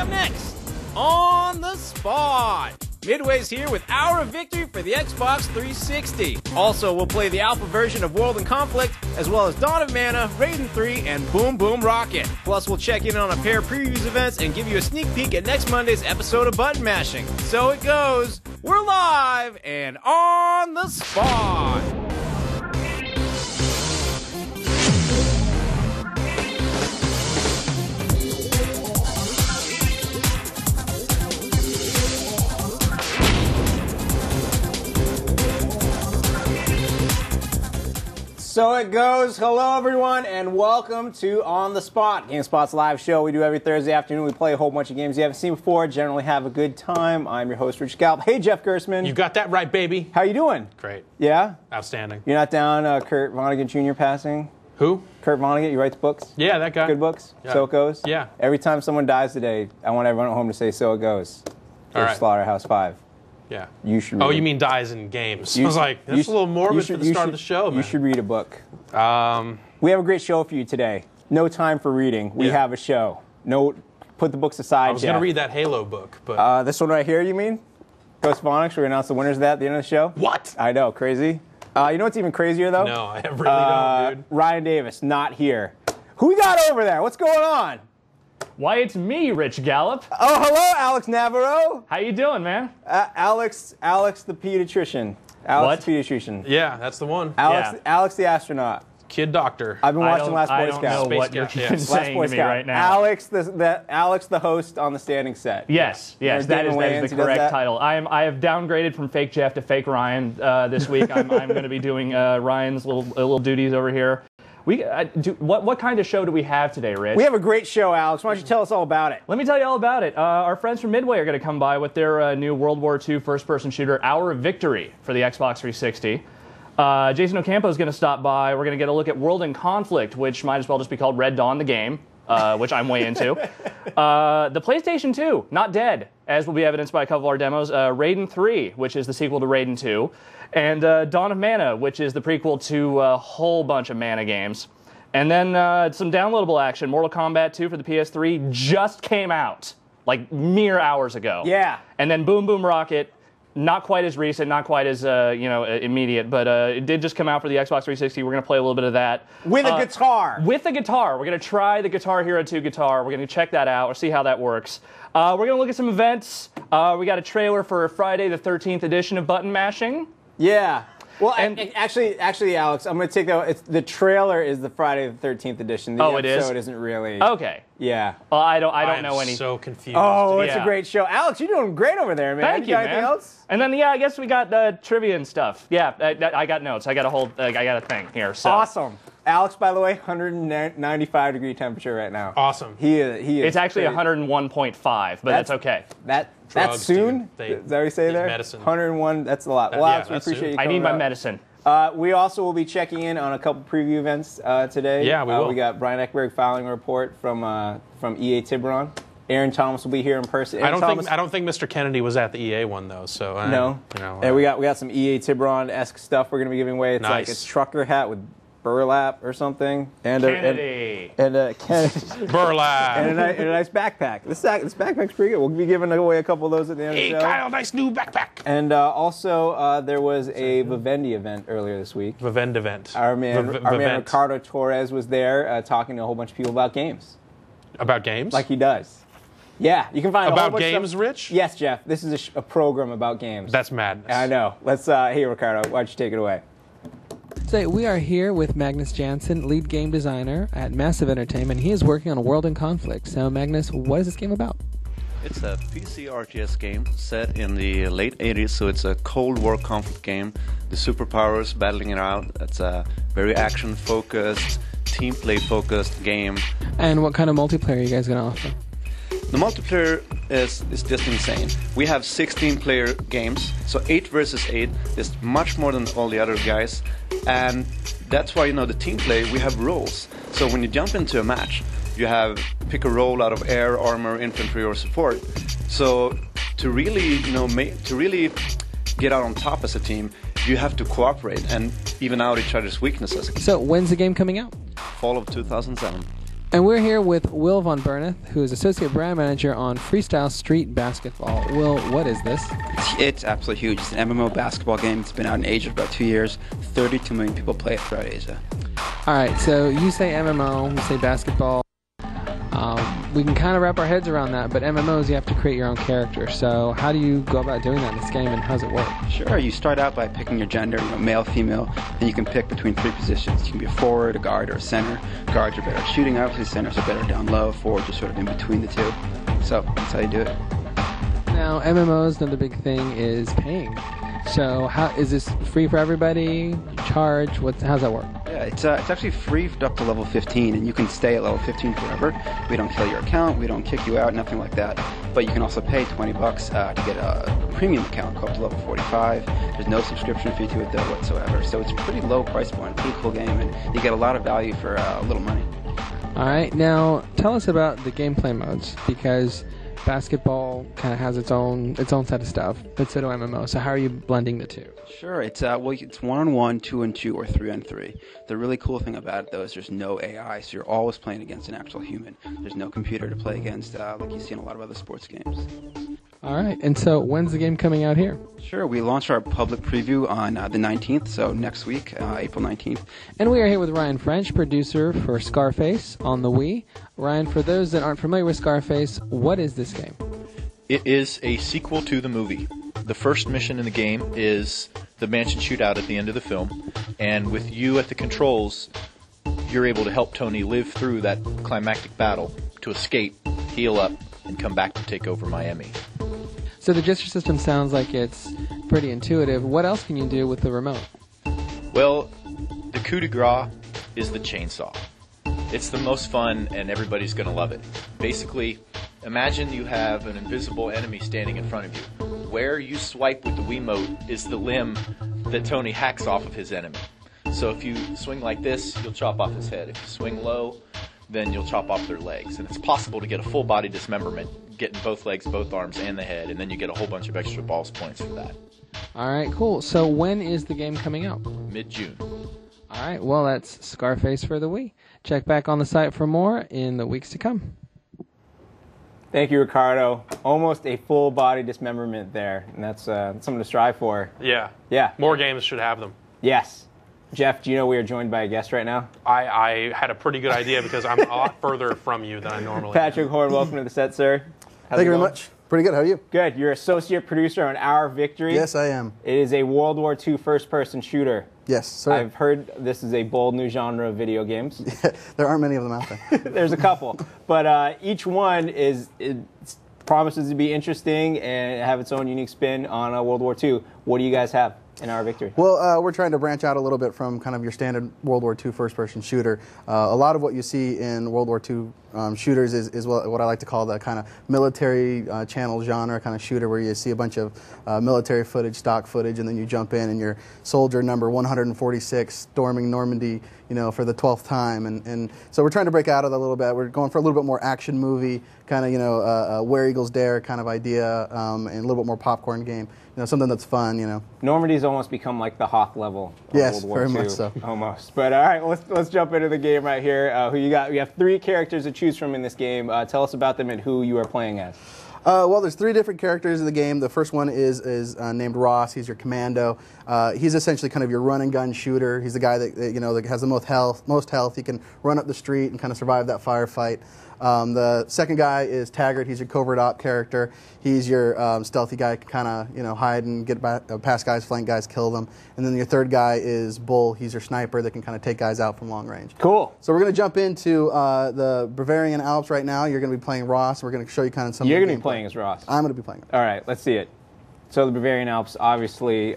up next, On the Spot. Midway's here with Hour of Victory for the Xbox 360. Also, we'll play the alpha version of World in Conflict, as well as Dawn of Mana, Raiden 3, and Boom Boom Rocket. Plus, we'll check in on a pair of previews events and give you a sneak peek at next Monday's episode of Button Mashing. So it goes, we're live and on the spot. So it goes. Hello, everyone, and welcome to On the Spot, GameSpot's live show. We do every Thursday afternoon. We play a whole bunch of games you haven't seen before. Generally have a good time. I'm your host, Rich Gallup. Hey, Jeff Gerstmann. You got that right, baby. How you doing? Great. Yeah? Outstanding. You're not down Kurt Vonnegut Jr. passing? Who? Kurt Vonnegut. He writes books? Yeah, that guy. Good books? Yeah. So it goes? Yeah. Every time someone dies today, I want everyone at home to say, so it goes. All right. Slaughterhouse 5. Yeah. You should read you mean dies in games. I was like, that's a little morbid for the start of the show, man. You should read a book. Um, We have a great show for you today. No time for reading. We have a show. No, put the books aside, I was going to read that Halo book, but... this one right here, you mean? Ghost Phonics, we're going to announce the winners of that at the end of the show. What? I know, crazy. You know what's even crazier, though? No, I really don't, dude. Ryan Davis, not here. Who we got over there? What's going on? Why, it's me, Rich Gallup. Oh, hello, Alex Navarro. How you doing, man? Alex the pediatrician. Alex the pediatrician. Yeah, that's the one. Alex the astronaut. Kid doctor. I've been watching Last Boy I don't Scout. know what you're even saying to me right now. Alex the host on the standing set. Yes, that is the correct title. I have downgraded from Fake Jeff to Fake Ryan this week. I'm going to be doing Ryan's little duties over here. What kind of show do we have today, Rich? We have a great show, Alex. Why don't you tell us all about it? Let me tell you all about it. Our friends from Midway are going to come by with their new World War II first-person shooter, Hour of Victory, for the Xbox 360. Jason Ocampo is going to stop by. We're going to get a look at World in Conflict, which might as well just be called Red Dawn the game, which I'm way into. The PlayStation 2, not dead, as will be evidenced by a couple of our demos. Raiden 3, which is the sequel to Raiden 2. And Dawn of Mana, which is the prequel to a whole bunch of Mana games. And then some downloadable action. Mortal Kombat 2 for the PS3 just came out, like mere hours ago. Yeah. And then Boom Boom Rocket, not quite as recent, not quite as immediate, but it did just come out for the Xbox 360. We're going to play a little bit of that. With a guitar. With a guitar. We're going to try the Guitar Hero 2 guitar. We're going to check that out. We'll see how that works. We're going to look at some events. We got a trailer for Friday the 13th edition of Button Mashing. Yeah. Well, actually, Alex, I'm going to take that. The trailer is the Friday the 13th edition. The episode isn't really. Okay. Yeah. Well, I don't know any. I'm so confused. Oh, it's a great show. Alex, you're doing great over there, man. Thank you, got anything else? And then, I guess we got trivia and stuff. Yeah, I got notes. I got a thing here. So. Awesome. Alex, by the way, 195 degree temperature right now. Awesome. He is. It's actually 101.5, but that's okay. That's soon? Is that what you say there? Medicine. 101, that's a lot. Well, Alex, we appreciate you coming I need my medicine. We also will be checking in on a couple preview events today. Yeah, we will. We got Brian Eckberg filing a report from EA Tiburon. Aaron Thomas will be here in person. I don't think Mr. Kennedy was at the EA one though. So no. And we got some EA Tiburon-esque stuff we're going to be giving away. It's like a trucker hat with burlap or something, and Kennedy. Kennedy. Burlap, and a nice backpack. This backpack's pretty good. We'll be giving away a couple of those at the end of the show. Kyle, nice new backpack. And also, there was a Vivendi event earlier this week. Vivendi event. Our man Ricardo Torres was there talking to a whole bunch of people about games. About games? Like he does. Yeah, you can find about games, Rich. Yes, Jeff. This is a program about games. That's madness. I know. Let's. Hey, Ricardo, why don't you take it away? So we are here with Magnus Jansen, lead game designer at Massive Entertainment. He is working on a World in Conflict. So, Magnus, what is this game about? It's a PC RTS game set in the late 80s, so it's a Cold War conflict game. The superpowers battling it out. It's a very action-focused, team play-focused game. And what kind of multiplayer are you guys going to offer? The multiplayer is just insane. We have 16-player games, so 8 versus 8 is much more than all the other guys. And that's why, the team play, we have roles. So when you jump into a match, you pick a role out of air, armor, infantry, or support. So to really, to really get out on top as a team, you have to cooperate and even out each other's weaknesses. So when's the game coming out? Fall of 2007. And we're here with Will Von Berneth, who is Associate Brand Manager on Freestyle Street Basketball. Will, what is this? It's absolutely huge. It's an MMO basketball game. It's been out in Asia for about 2 years. 32 million people play it throughout Asia. All right, so you say MMO, you say basketball. We can kind of wrap our heads around that, but MMOs, you have to create your own character. So how do you go about doing that in this game, and how does it work? Sure, you start out by picking your gender, male, female, and you can pick between 3 positions. You can be a forward, a guard, or a center. Guards are better at shooting, obviously. Centers are better down low. Forwards are sort of in between the two. So that's how you do it. Now, MMOs, another big thing is paying. So how is this free for everybody? Charge? How's that work? Yeah, it's actually free up to level 15, and you can stay at level 15 forever. We don't kill your account, we don't kick you out, nothing like that. But you can also pay $20 to get a premium account, go up to level 45. There's no subscription fee to it though whatsoever. So it's a pretty low price point, pretty cool game, and you get a lot of value for little money. All right, now tell us about the gameplay modes, because basketball kind of has its own set of stuff, but so do MMO. So how are you blending the two? Sure, it's 1-on-1, 2-on-2, or 3-on-3. The really cool thing about it though is there's no AI, so you're always playing against an actual human. There's no computer to play against like you see in a lot of other sports games. All right, and so when's the game coming out here? Sure, we launched our public preview on the 19th, so next week, April 19th. And we are here with Ryan French, producer for Scarface on the Wii. Ryan, for those that aren't familiar with Scarface, what is this game? It is a sequel to the movie. The first mission in the game is the mansion shootout at the end of the film, and with you at the controls, you're able to help Tony live through that climactic battle to escape, heal up, and come back to take over Miami. So the gesture system sounds like it's pretty intuitive. What else can you do with the remote? Well, the coup de grace is the chainsaw. It's the most fun, and everybody's going to love it. Basically, imagine you have an invisible enemy standing in front of you. Where you swipe with the Wiimote is the limb that Tony hacks off of his enemy. So if you swing like this, you'll chop off his head. If you swing low, then you'll chop off their legs. And it's possible to get a full body dismemberment, getting both legs, both arms, and the head, and then you get a whole bunch of extra balls points for that. All right, cool. So when is the game coming out? Mid-June. All right, well, that's Scarface for the Wii. Check back on the site for more in the weeks to come. Thank you, Ricardo. Almost a full body dismemberment there, and that's something to strive for. Yeah. Yeah. More games should have them. Yes. Jeff, do you know we are joined by a guest right now? I had a pretty good idea because I'm a lot further from you than I normally Patrick am. Horn, welcome to the set, sir. Thank you very much. Pretty good. How are you? Good. You're associate producer on Our Victory. Yes, I am. It is a World War II first-person shooter. Yes, sir. I've heard this is a bold new genre of video games. There aren't many of them out there. There's a couple. But each one promises to be interesting and have its own unique spin on World War II. What do you guys have in Our Victory? Well, we're trying to branch out a little bit from kind of your standard World War II first-person shooter. A lot of what you see in World War II shooters is what I like to call the kind of military channel genre kind of shooter, where you see a bunch of military footage, stock footage, and then you jump in and you're soldier number 146 storming Normandy, for the 12th time. And so we're trying to break out of that a little bit. We're going for a little bit more action movie, kind of, Where Eagles Dare kind of idea, and a little bit more popcorn game. Something that's fun, Normandy's almost become like the Hawk level of yes, World War very II. much so. Almost. But all right, let's jump into the game right here. Who you got? We have 3 characters to choose from in this game. Tell us about them and who you are playing as. Well, there's 3 different characters in the game. The first one is named Ross. He's your commando. He's essentially kind of your run and gun shooter. He's the guy that that has the most health. He can run up the street and kind of survive that firefight. The second guy is Taggart. He's your covert op character. He's your stealthy guy, kind of hide and get past guys, flank guys, kill them. And then your third guy is Bull. He's your sniper that can kind of take guys out from long range. Cool. So we're going to jump into the Bavarian Alps right now. You're going to be playing Ross. We're going to show you kind of some. You're going to be playing as Ross. I'm going to be playing. All right, let's see it. So the Bavarian Alps, obviously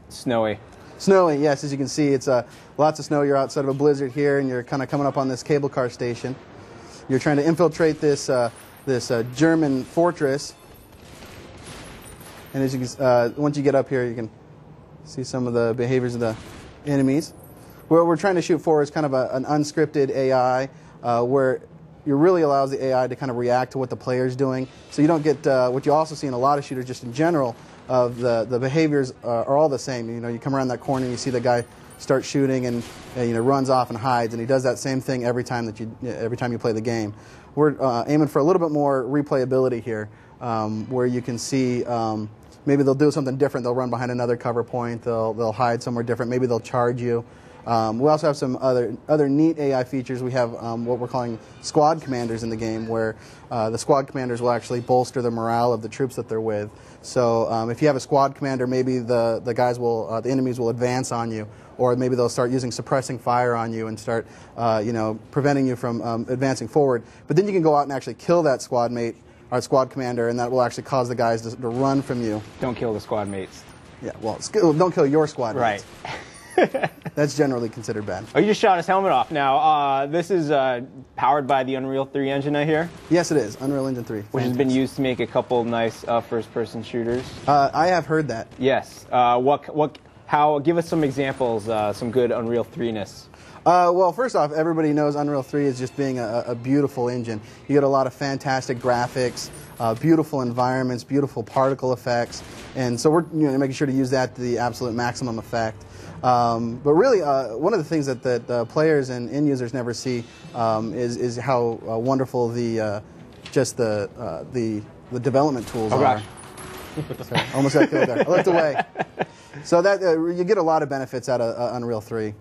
snowy. Snowy, yes. As you can see, it's lots of snow. You're outside of a blizzard here, and you're kind of coming up on this cable car station. You're trying to infiltrate this German fortress, and as you can, once you get up here, you can see some of the behaviors of the enemies. What we're trying to shoot for is kind of an unscripted AI, where it really allows the AI to kind of react to what the player's doing. So you don't get what you also see in a lot of shooters, just in general, of the behaviors are all the same. You come around that corner and you see the guy start shooting and runs off and hides, and he does that same thing every time you play the game. We're aiming for a little bit more replayability here, where you can see maybe they'll do something different. They'll run behind another cover point. They'll hide somewhere different. Maybe they'll charge you. We also have some other neat AI features. We have what we're calling squad commanders in the game, where the squad commanders will actually bolster the morale of the troops that they're with. So if you have a squad commander, maybe the enemies will advance on you, or maybe they'll start using suppressing fire on you and start preventing you from advancing forward. But then you can go out and actually kill that squad mate, or squad commander, and that will actually cause the guys to run from you. Don't kill the squad mates. Yeah, well, don't kill your squad mates. Right. That's generally considered bad. Oh, you just shot his helmet off. Now, this is powered by the Unreal 3 engine, I hear? Yes, it is. Unreal Engine 3. Which has been used to make a couple nice first-person shooters. I have heard that. Yes. Give us some examples, some good Unreal 3-ness. Well, first off, everybody knows Unreal 3 is just being a beautiful engine. You get a lot of fantastic graphics, beautiful environments, beautiful particle effects, and so we're making sure to use that to the absolute maximum effect. But really, one of the things that players and end users never see is how wonderful the development tools are. Sorry, almost got killed there. I looked away. So that you get a lot of benefits out of Unreal 3.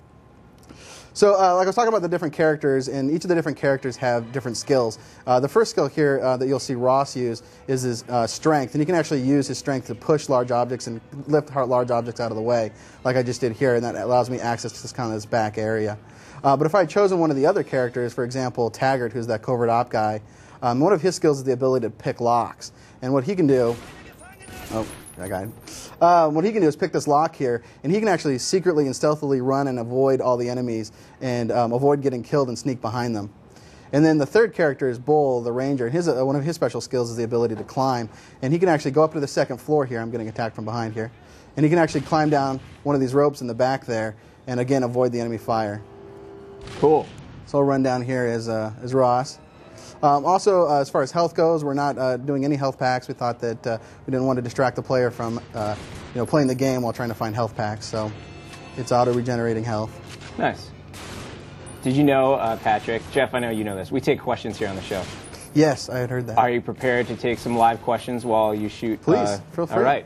So like I was talking about the different characters, and each of the different characters have different skills. The first skill here that you'll see Ross use is his strength, and he can actually use his strength to push large objects and lift large objects out of the way, like I just did here, and that allows me access to this back area. But if I had chosen one of the other characters, for example, Taggart, who's that covert op guy, one of his skills is the ability to pick locks, and what he can do... Oh, that guy. What he can do is pick this lock here, and he can actually secretly and stealthily run and avoid all the enemies and avoid getting killed and sneak behind them. And then the third character is Bull, the ranger. And one of his special skills is the ability to climb. And he can actually go up to the second floor here. I'm getting attacked from behind here. And he can actually climb down one of these ropes in the back there and, again, avoid the enemy fire. Cool. So I'll run down here as Ross. Also, as far as health goes, we're not doing any health packs. We thought that we didn't want to distract the player from playing the game while trying to find health packs. So it's auto-regenerating health. Nice. Did you know, Patrick, Jeff, I know you know this, we take questions here on the show. Yes, I had heard that. Are you prepared to take some live questions while you shoot? Please, feel free. All right.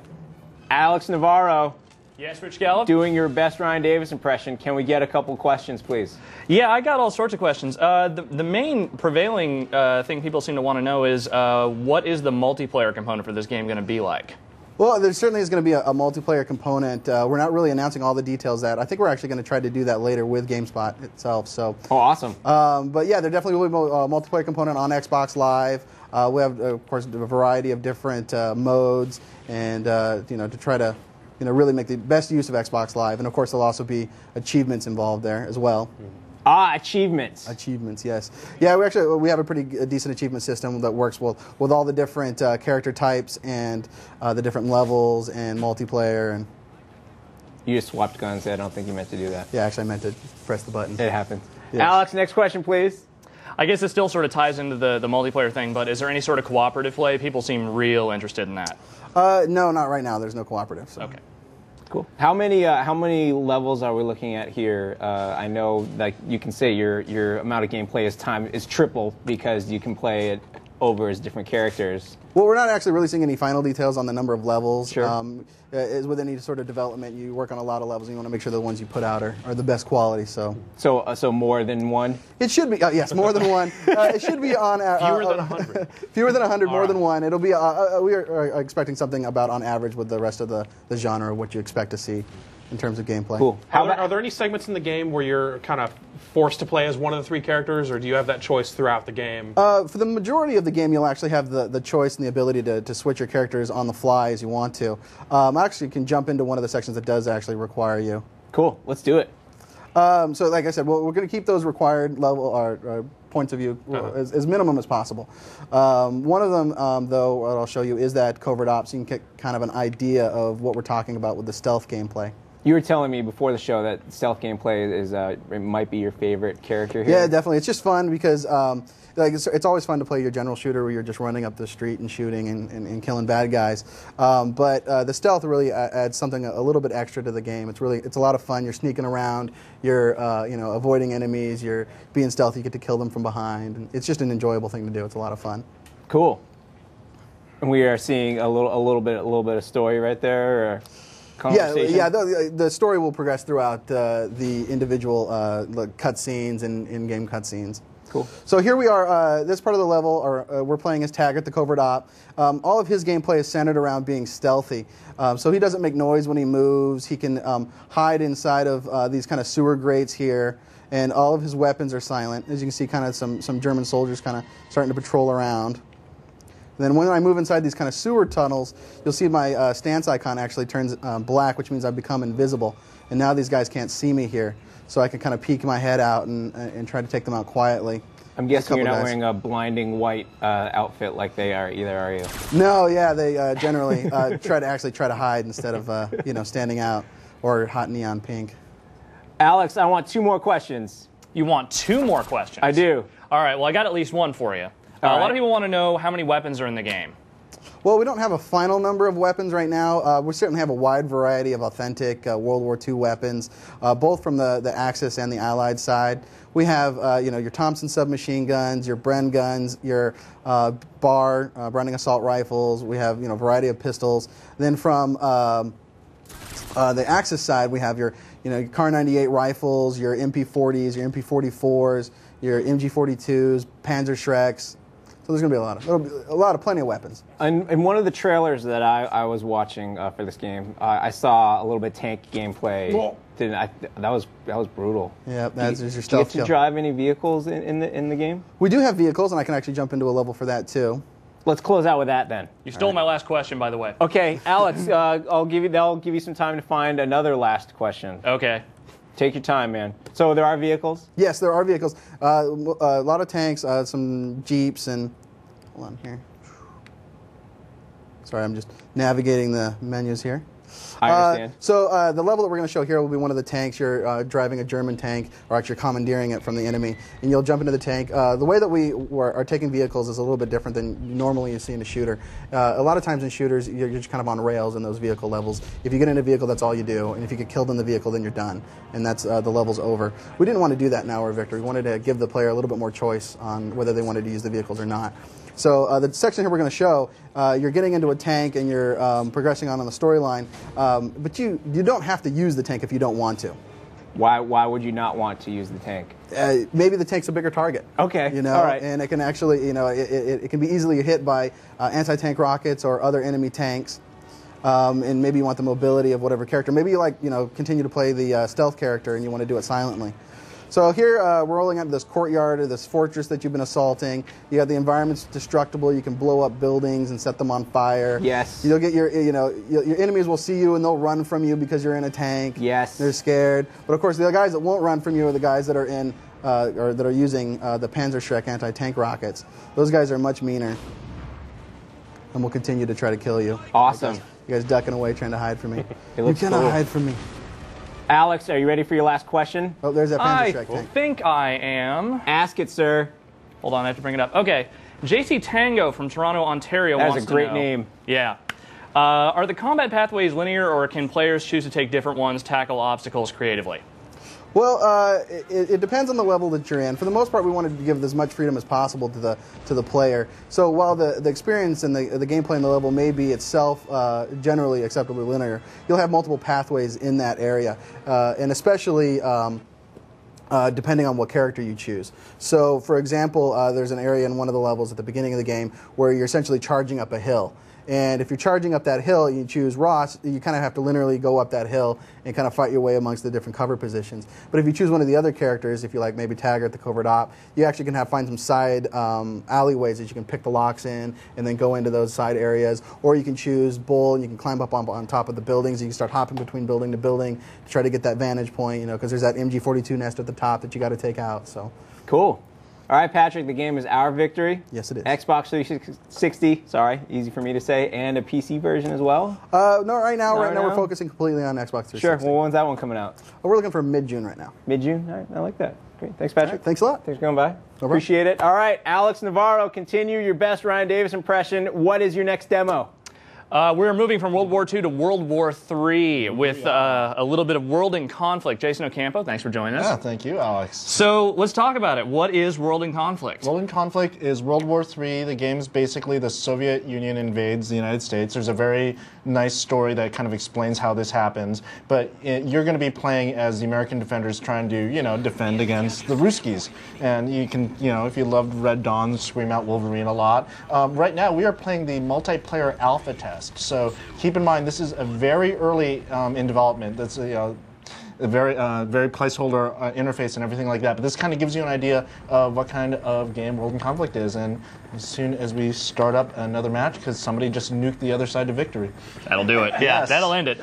Alex Navarro. Yes, Rich Gallup? Doing your best Ryan Davis impression. Can we get a couple questions, please? Yeah, I got all sorts of questions. The main prevailing thing people seem to want to know is what is the multiplayer component for this game going to be like? Well, there certainly is going to be a multiplayer component. We're not really announcing all the details of that. I think we're actually going to try to do that later with GameSpot itself. So. Oh, awesome. But yeah, there definitely will be a multiplayer component on Xbox Live. We have, of course, a variety of different modes, and to try to really make the best use of Xbox Live. And of course, there'll also be achievements involved there as well. Ah, achievements. Achievements, yes. Yeah, we have a pretty decent achievement system that works with all the different character types and the different levels and multiplayer. And you just swapped guns. I don't think you meant to do that. Yeah, actually, I meant to press the button. It happened. Yes. Alex, next question, please. I guess it still sort of ties into the multiplayer thing, but is there any sort of cooperative play? People seem real interested in that. No, not right now. There's no cooperative. So. Okay. Cool. How many levels are we looking at here? I know, like you can say, your amount of gameplay is triple because you can play it over as different characters. Well, we're not actually releasing any final details on the number of levels. Sure. With any sort of development, you work on a lot of levels, and you want to make sure the ones you put out are the best quality. So more than one? It should be, yes, more than one. It should be on... fewer than 100. Fewer than 100, more right. than one. It'll be, we are expecting something about on average with the rest of the genre, what you expect to see in terms of gameplay. Cool. Are there any segments in the game where you're kind of forced to play as one of the three characters, or do you have that choice throughout the game? For the majority of the game, you'll actually have the choice and the ability to switch your characters on the fly as you want to. Actually, you can jump into one of the sections that does actually require you. Cool. Let's do it. So, like I said, we're going to keep those required points of view as minimum as possible. One of them, though, what I'll show you is that covert ops. So you can get kind of an idea of what we're talking about with the stealth gameplay. You were telling me before the show that stealth gameplay is it might be your favorite character here. Yeah, definitely. It's just fun because like it's always fun to play your general shooter where you're just running up the street and shooting and killing bad guys. But the stealth really adds something a little bit extra to the game. It's a lot of fun. You're sneaking around. You're avoiding enemies. You're being stealthy. You get to kill them from behind. And it's just an enjoyable thing to do. It's a lot of fun. Cool. And we are seeing a little bit of story right there. Or conversation? Yeah. The story will progress throughout the individual cutscenes and in-game cutscenes. Cool. So here we are. This part of the level, we're playing as Taggart, the covert op. All of his gameplay is centered around being stealthy. So he doesn't make noise when he moves. He can hide inside of these kind of sewer grates here, and all of his weapons are silent. As you can see, kind of some German soldiers kind of starting to patrol around. And then when I move inside these kind of sewer tunnels, you'll see my stance icon actually turns black, which means I've become invisible. And now these guys can't see me here. So I can kind of peek my head out and try to take them out quietly. I'm guessing you're not wearing a blinding white outfit like they are either, are you? No, yeah, they generally try to hide instead of standing out, or hot neon pink. Alex, I want 2 more questions. You want 2 more questions? I do. All right, well, I got at least one for you. A lot of people want to know how many weapons are in the game. Well, we don't have a final number of weapons right now. We certainly have a wide variety of authentic World War II weapons, both from the Axis and the Allied side. We have your Thompson submachine guns, your Bren guns, your Browning assault rifles. We have a variety of pistols. Then from the Axis side, we have your Kar 98 rifles, your MP40s, your MP44s, your MG42s, Panzer Shreks. So there's going to be plenty of weapons. In one of the trailers that I was watching for this game, I saw a little bit of tank gameplay. That was brutal. Yeah, that's your stealth. Do you get to drive any vehicles in the game? We do have vehicles, and I can actually jump into a level for that too. Let's close out with that then. You stole my last question, by the way. Okay, Alex, I'll give you some time to find another last question. Okay. Take your time, man. So there are vehicles? Yes, there are vehicles. A lot of tanks, some Jeeps, and hold on here. Sorry, I'm just navigating the menus here. I understand. So the level that we're going to show here will be one of the tanks. You're driving a German tank, or actually commandeering it from the enemy, and you'll jump into the tank. The way that we are taking vehicles is a little bit different than normally you see in a shooter. A lot of times in shooters, you're just kind of on rails in those vehicle levels. If you get in a vehicle, that's all you do, and if you get killed in the vehicle, then you're done, and that's the level's over. We didn't want to do that in Hour of Victory. We wanted to give the player a little bit more choice on whether they wanted to use the vehicles or not. So the section here we're going to show, you're getting into a tank and you're progressing on the storyline, but you don't have to use the tank if you don't want to. Why would you not want to use the tank? Maybe the tank's a bigger target. Okay, all right. And it can actually, it can be easily hit by anti-tank rockets or other enemy tanks. And maybe you want the mobility of whatever character. Maybe you continue to play the stealth character and you want to do it silently. So here we're rolling out this courtyard or this fortress that you've been assaulting. You have the environment's destructible. You can blow up buildings and set them on fire. Yes. You'll get your enemies will see you and they'll run from you because you're in a tank. Yes. They're scared. But of course, the guys that won't run from you are the guys that are in or that are using the Panzer Shrek anti-tank rockets. Those guys are much meaner, and will continue to try to kill you. Awesome. You guys ducking away, trying to hide from me. You cannot hide from me. Alex, are you ready for your last question? Oh, there's that Panzer Shrek tank. I think I am. Ask it, sir. Hold on, I have to bring it up. Okay. JC Tango from Toronto, Ontario wants to know. That's a great name. Yeah. Are the combat pathways linear, or can players choose to take different ones, tackle obstacles creatively? Well, it depends on the level that you're in. For the most part, we wanted to give as much freedom as possible to the player. So while the experience and the gameplay in the level may be itself generally acceptably linear, you'll have multiple pathways in that area, and especially depending on what character you choose. So, for example, there's an area in one of the levels at the beginning of the game where you're essentially charging up a hill. And if you're charging up that hill and you choose Ross, you kind of have to linearly go up that hill and kind of fight your way amongst the different cover positions. But if you choose one of the other characters, if you like maybe Taggart, the covert op, you actually can find some side alleyways that you can pick the locks in and then go into those side areas. Or you can choose Bull and you can climb up on top of the buildings. You can start hopping between building to building to try to get that vantage point, because there's that MG42 nest at the top that you got to take out. So cool. All right, Patrick, the game is Our Victory. Yes, it is. Xbox 360, sorry, easy for me to say, and a PC version as well? No, right now Not right we're now? focusing completely on Xbox 360. Sure, well, when's that one coming out? We're looking for mid-June right now. Mid-June? All right, I like that. Great, thanks, Patrick. All right, thanks a lot. Thanks for coming by. problem. Appreciate it. All right, Alex Navarro, continue your best Ryan Davis impression. What is your next demo? We're moving from World War II to World War III with a little bit of World in Conflict. Jason Ocampo, thanks for joining us. Yeah, thank you, Alex. So let's talk about it. What is World in Conflict? World in Conflict is World War III. The game's basically the Soviet Union invades the United States. There's a very nice story that kind of explains how this happens, but you're going to be playing as the American defenders trying to, defend against the Ruskies. And you can, if you loved Red Dawn, scream out Wolverine a lot. Right now, we are playing the multiplayer alpha test. So keep in mind, this is a very early in development. That's a very placeholder interface and everything like that. But this kind of gives you an idea of what kind of game World in Conflict is. And as soon as we start up another match, because somebody just nuked the other side to victory. That'll do it. Yeah, Yes. that'll end it.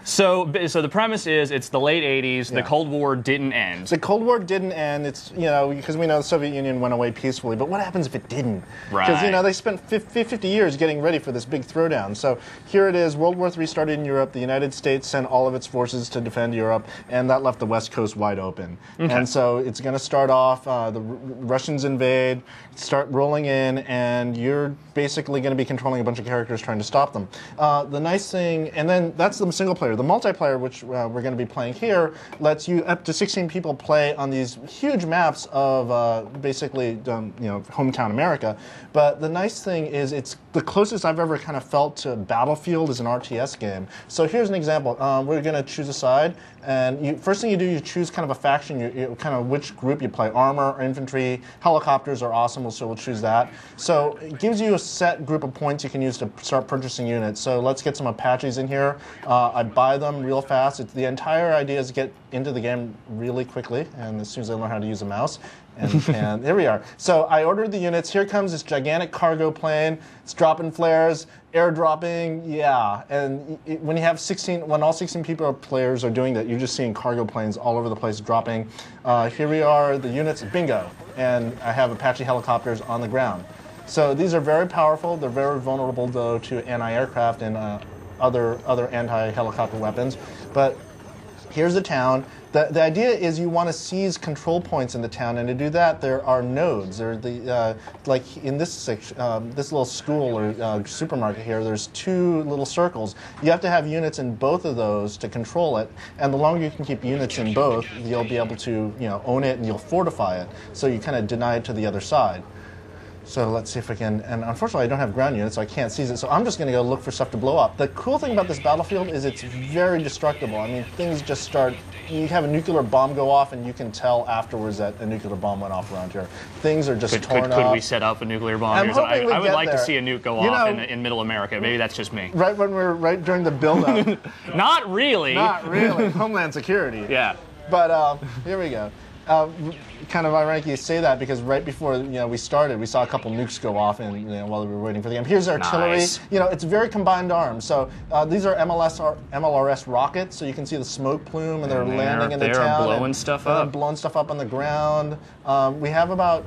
So the premise is it's the late 80s. The Cold War didn't end. The Cold War didn't end. It's, because we know the Soviet Union went away peacefully. But what happens if it didn't? Because, Right. they spent 50 years getting ready for this big throwdown. So here it is. World War III started in Europe. The United States sent all of its forces to defend Europe. And that left the West Coast wide open. Okay. And so it's going to start off. The Russians invade, start rolling in, and you're basically going to be controlling a bunch of characters trying to stop them. The nice thing, and then that's the single player. The multiplayer, which we're going to be playing here, lets you up to 16 people play on these huge maps of basically, hometown America. But the nice thing is it's the closest I've ever kind of felt to Battlefield as an RTS game. So here's an example. We're going to choose a side, and first thing you do, you choose kind of a faction, you kind of which group you play, armor or infantry. Helicopters are awesome, so we'll choose that. So it gives you a set group of points you can use to start purchasing units. So let's get some Apaches in here. I buy them real fast. The entire idea is to get into the game really quickly, and as soon as I learn how to use a mouse. And here we are. So I ordered the units. Here comes this gigantic cargo plane. It's dropping flares, airdropping, yeah. And when you have when all 16 players are doing that, you're just seeing cargo planes all over the place dropping. Here we are, the units, bingo. And I have Apache helicopters on the ground. So these are very powerful. They're very vulnerable, though, to anti-aircraft and other anti-helicopter weapons. But here's the town. The idea is you want to seize control points in the town, and to do that, there are nodes. There are like in this section, this little school or supermarket here, there's two little circles. You have to have units in both of those to control it, and the longer you can keep units in both, you'll be able to own it and you'll fortify it. So you kind of deny it to the other side. So let's see if I can, and unfortunately I don't have ground units, so I can't seize it, so I'm just going to go look for stuff to blow up. The cool thing about this battlefield is it's very destructible. I mean, things just start, you have a nuclear bomb go off and you can tell afterwards that a nuclear bomb went off around here. Things are just torn up. Could we set up a nuclear bomb? I'm hoping we I would get like there. to see a nuke go off in middle America. Maybe that's just me. Right during the build-up. Not really. Not really. Homeland Security. Yeah. But here we go. Kind of ironic you say that because right before we started, we saw a couple nukes go off, and while we were waiting for the game. Here's artillery. Nice. It's very combined arms. So these are MLRS rockets. So you can see the smoke plume, and they're landing in the town. They're blowing stuff up. Blowing stuff up on the ground. We have about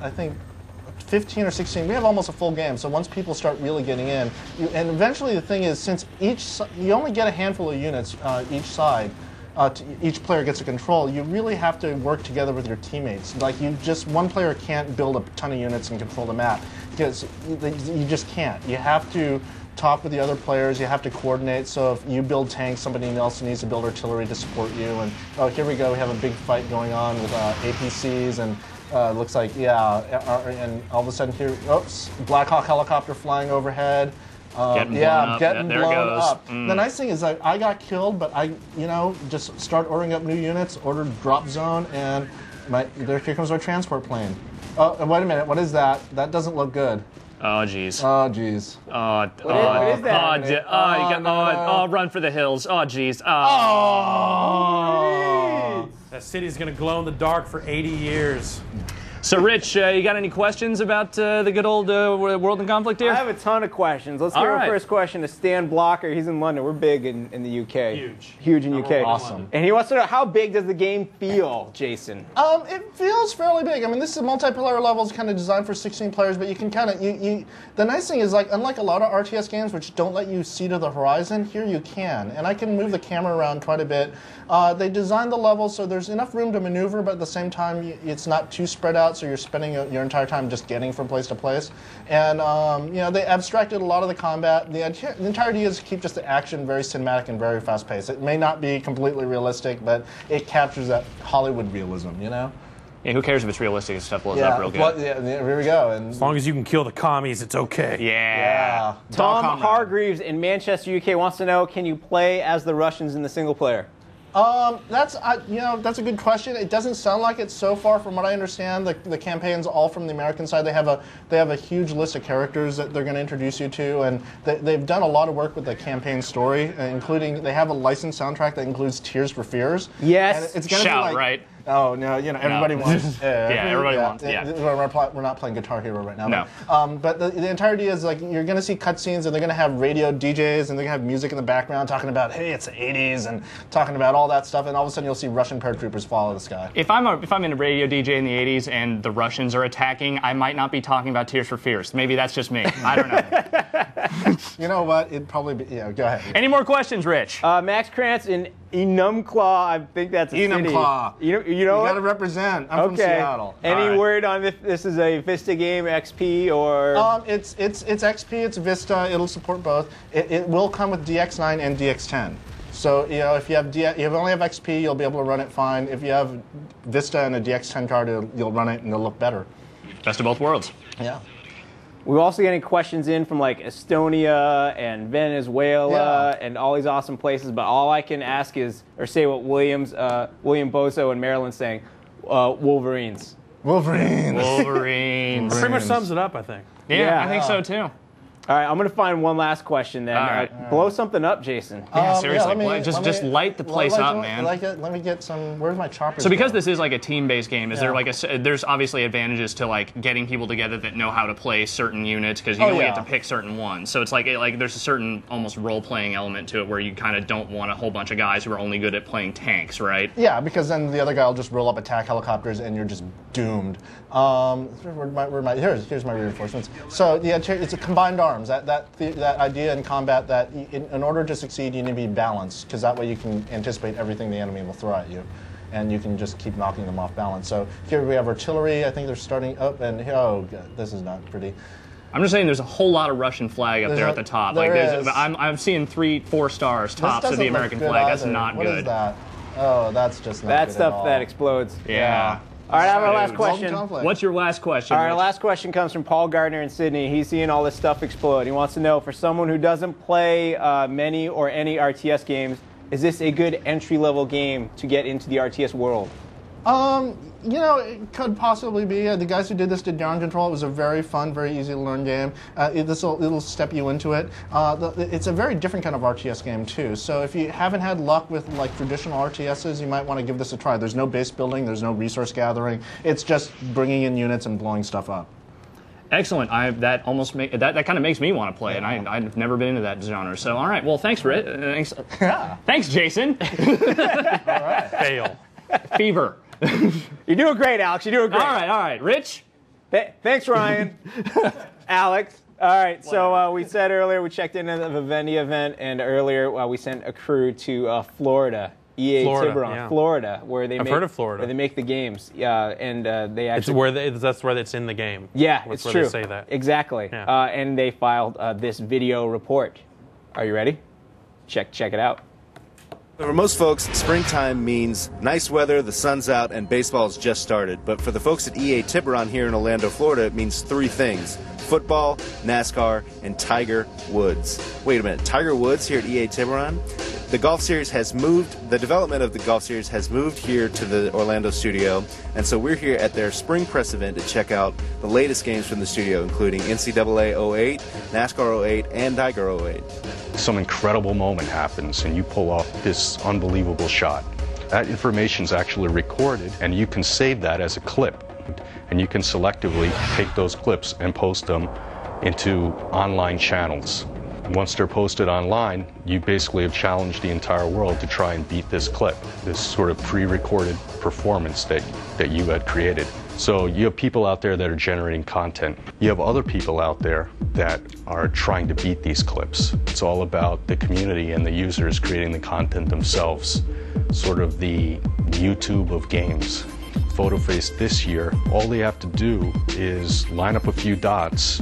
15 or 16. We have almost a full game. So once people start really getting in, and eventually the thing is, since you only get a handful of units each side. Each player gets a control, you really have to work together with your teammates. Like one player can't build a ton of units and control the map because you just can't. You have to talk with the other players, you have to coordinate. So if you build tanks, somebody else needs to build artillery to support you. And here we go, we have a big fight going on with APCs and looks like, and all of a sudden here, oops, Black Hawk helicopter flying overhead. Getting blown up. The nice thing is I got killed, but I, just start ordering up new units, ordered drop zone, and here comes our transport plane. Oh, wait a minute, what is that? That doesn't look good. Oh, jeez. Oh, jeez. What is that? Run for the hills. Oh, jeez. That city's gonna glow in the dark for 80 years. So, Rich, you got any questions about the good old World in Conflict here? I have a ton of questions. Let's All give right. our first question to Stan Blocker. He's in London. We're big in the UK. Huge in UK. Awesome. And he wants to know, how big does the game feel, Jason? It feels fairly big. I mean, this is multiplayer levels, kind of designed for 16 players, but you can kind of the nice thing is, like, unlike a lot of RTS games which don't let you see to the horizon, here you can, and I can move the camera around quite a bit. They designed the levels so there's enough room to maneuver, but at the same time it's not too spread out, so you're spending your entire time just getting from place to place. And they abstracted a lot of the combat. The entire idea is to keep just the action very cinematic and very fast paced. It may not be completely realistic, but it captures that Hollywood realism, you know? Yeah, who cares if it's realistic? If stuff blows up real good. Well, here we go. And as long as you can kill the commies, it's okay. Yeah. Tom Hargreaves in Manchester, UK wants to know, can you play as the Russians in the single player? That's a good question. It doesn't sound like it so far. From what I understand, the campaign's all from the American side. They have a huge list of characters that they're going to introduce you to, and they've done a lot of work with the campaign story, including they have a licensed soundtrack that includes Tears for Fears. Yes. And it's gonna Shout, be like, right? Oh no, everybody wants. Everybody wants. Yeah. We're not playing Guitar Hero right now. No. But the entire idea is, like, you're going to see cutscenes, and they're going to have radio DJs, and they're going to have music in the background talking about, hey, it's the 80s, and talking about all that stuff, and all of a sudden you'll see Russian paratroopers follow this guy. If I'm in a radio DJ in the 80s and the Russians are attacking, I might not be talking about Tears for Fears. Maybe that's just me. I don't know. You know what? It'd probably be. Yeah, go ahead. Any more questions, Rich? Max Krantz in Enumclaw, I think that's a city. Enumclaw. You know You what? got to represent. I'm from Seattle. Any word on if this is a Vista game, XP, or? It's XP. It's Vista. It'll support both. It will come with DX9 and DX10. So if you only have XP, you'll be able to run it fine. If you have Vista and a DX10 card, you'll run it and it'll look better. Best of both worlds. Yeah. We're also getting questions in from like Estonia and Venezuela and all these awesome places, but all I can ask is, or say what William Bozo in Maryland's saying, Wolverines. Wolverines. Pretty much sums it up, I think. Yeah, I think so too. All right, I'm going to find one last question then. All right. Blow something up, Jason. Yeah, seriously. Just light the place up, man. Let me get some. Where's my choppers? So because this is like a team-based game, is there like there's obviously advantages to like getting people together that know how to play certain units, because you only get to pick certain ones. So it's like there's a certain almost role-playing element to it where you kind of don't want a whole bunch of guys who are only good at playing tanks, right? Yeah, because then the other guy will just roll up attack helicopters and you're just doomed. Here's my reinforcements. So it's a combined arms. That idea in combat that in order to succeed you need to be balanced, because that way you can anticipate everything the enemy will throw at you, and you can just keep knocking them off balance. So here we have artillery. I think they're starting up, and oh god, this is not pretty. I'm just saying there's a whole lot of Russian flag up there at the top. I'm seeing 3-4 stars tops of the American flag. That's not good. What is that? Oh, that's just not that good stuff at all. that explodes. Yeah. All right, I have our last question. What's your last question? All right, our last question comes from Paul Gardner in Sydney. He's seeing all this stuff explode. He wants to know, for someone who doesn't play many or any RTS games, is this a good entry-level game to get into the RTS world? It could possibly be. The guys who did this did Ground Control. It was a very fun, very easy to learn game. It'll step you into it. It's a very different kind of RTS game too. So if you haven't had luck with like traditional RTSs, you might want to give this a try. There's no base building. There's no resource gathering. It's just bringing in units and blowing stuff up. Excellent. That kind of makes me want to play it. I've never been into that genre. So all right. Well, thanks, Rick. Thanks, Jason. All right. Fail. Fever. You're doing great, Alex. You're doing great. All right. Rich? Thanks, Ryan. Alex. All right, so we said earlier we checked in at the Vivendi event, and earlier we sent a crew to Florida, Tiburon, Florida, where they heard of Florida. Where they make the games. And they actually that's where it's in the game. Yeah, that's it's where true. They say that. Exactly. Yeah. And they filed this video report. Are you ready? Check it out. For most folks, springtime means nice weather, the sun's out, and baseball's just started. But for the folks at EA Tiburon here in Orlando, Florida, it means three things: football, NASCAR, and Tiger Woods. Wait a minute, Tiger Woods here at EA Tiburon? The golf series has moved, the development of the golf series has moved here to the Orlando studio, and so we're here at their spring press event to check out the latest games from the studio, including NCAA 08, NASCAR 08, and Tiger 08. Some incredible moment happens and you pull off this unbelievable shot. That information is actually recorded and you can save that as a clip happened. And you can selectively take those clips and post them into online channels. Once they're posted online, you basically have challenged the entire world to try and beat this clip, this sort of pre-recorded performance that you had created. So you have people out there that are generating content. You have other people out there that are trying to beat these clips. It's all about the community and the users creating the content themselves, sort of the YouTube of games. PhotoFace this year, all they have to do is line up a few dots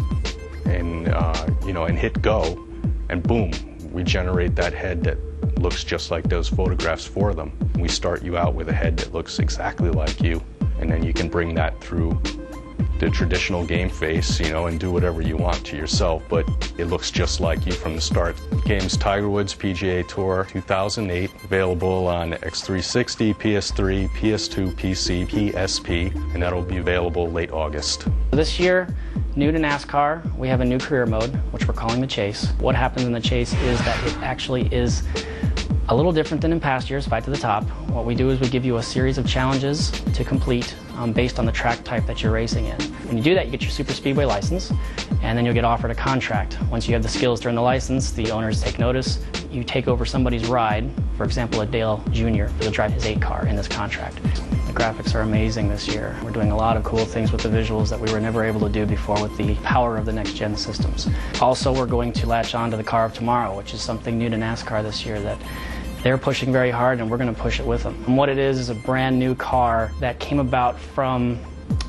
and and hit go, and boom, we generate that head that looks just like those photographs for them. We start you out with a head that looks exactly like you, and then you can bring that through the traditional game face, and do whatever you want to yourself, but it looks just like you from the start. Game's Tiger Woods PGA Tour 2008, available on X360, PS3, PS2, PC, PSP, and that'll be available late August. This year, new to NASCAR, we have a new career mode, which we're calling the Chase. What happens in the Chase is that it actually is a little different than in past years, Fight to the Top. What we do is we give you a series of challenges to complete based on the track type that you're racing in. When you do that, you get your super speedway license, and then you'll get offered a contract. Once you have the skills to earn the license, the owners take notice. You take over somebody's ride, for example, a Dale Jr. to drive his 8 car in this contract. The graphics are amazing this year. We're doing a lot of cool things with the visuals that we were never able to do before with the power of the next-gen systems. Also, we're going to latch on to the car of tomorrow, which is something new to NASCAR this year that they're pushing very hard, and we're going to push it with them. And what it is a brand new car that came about from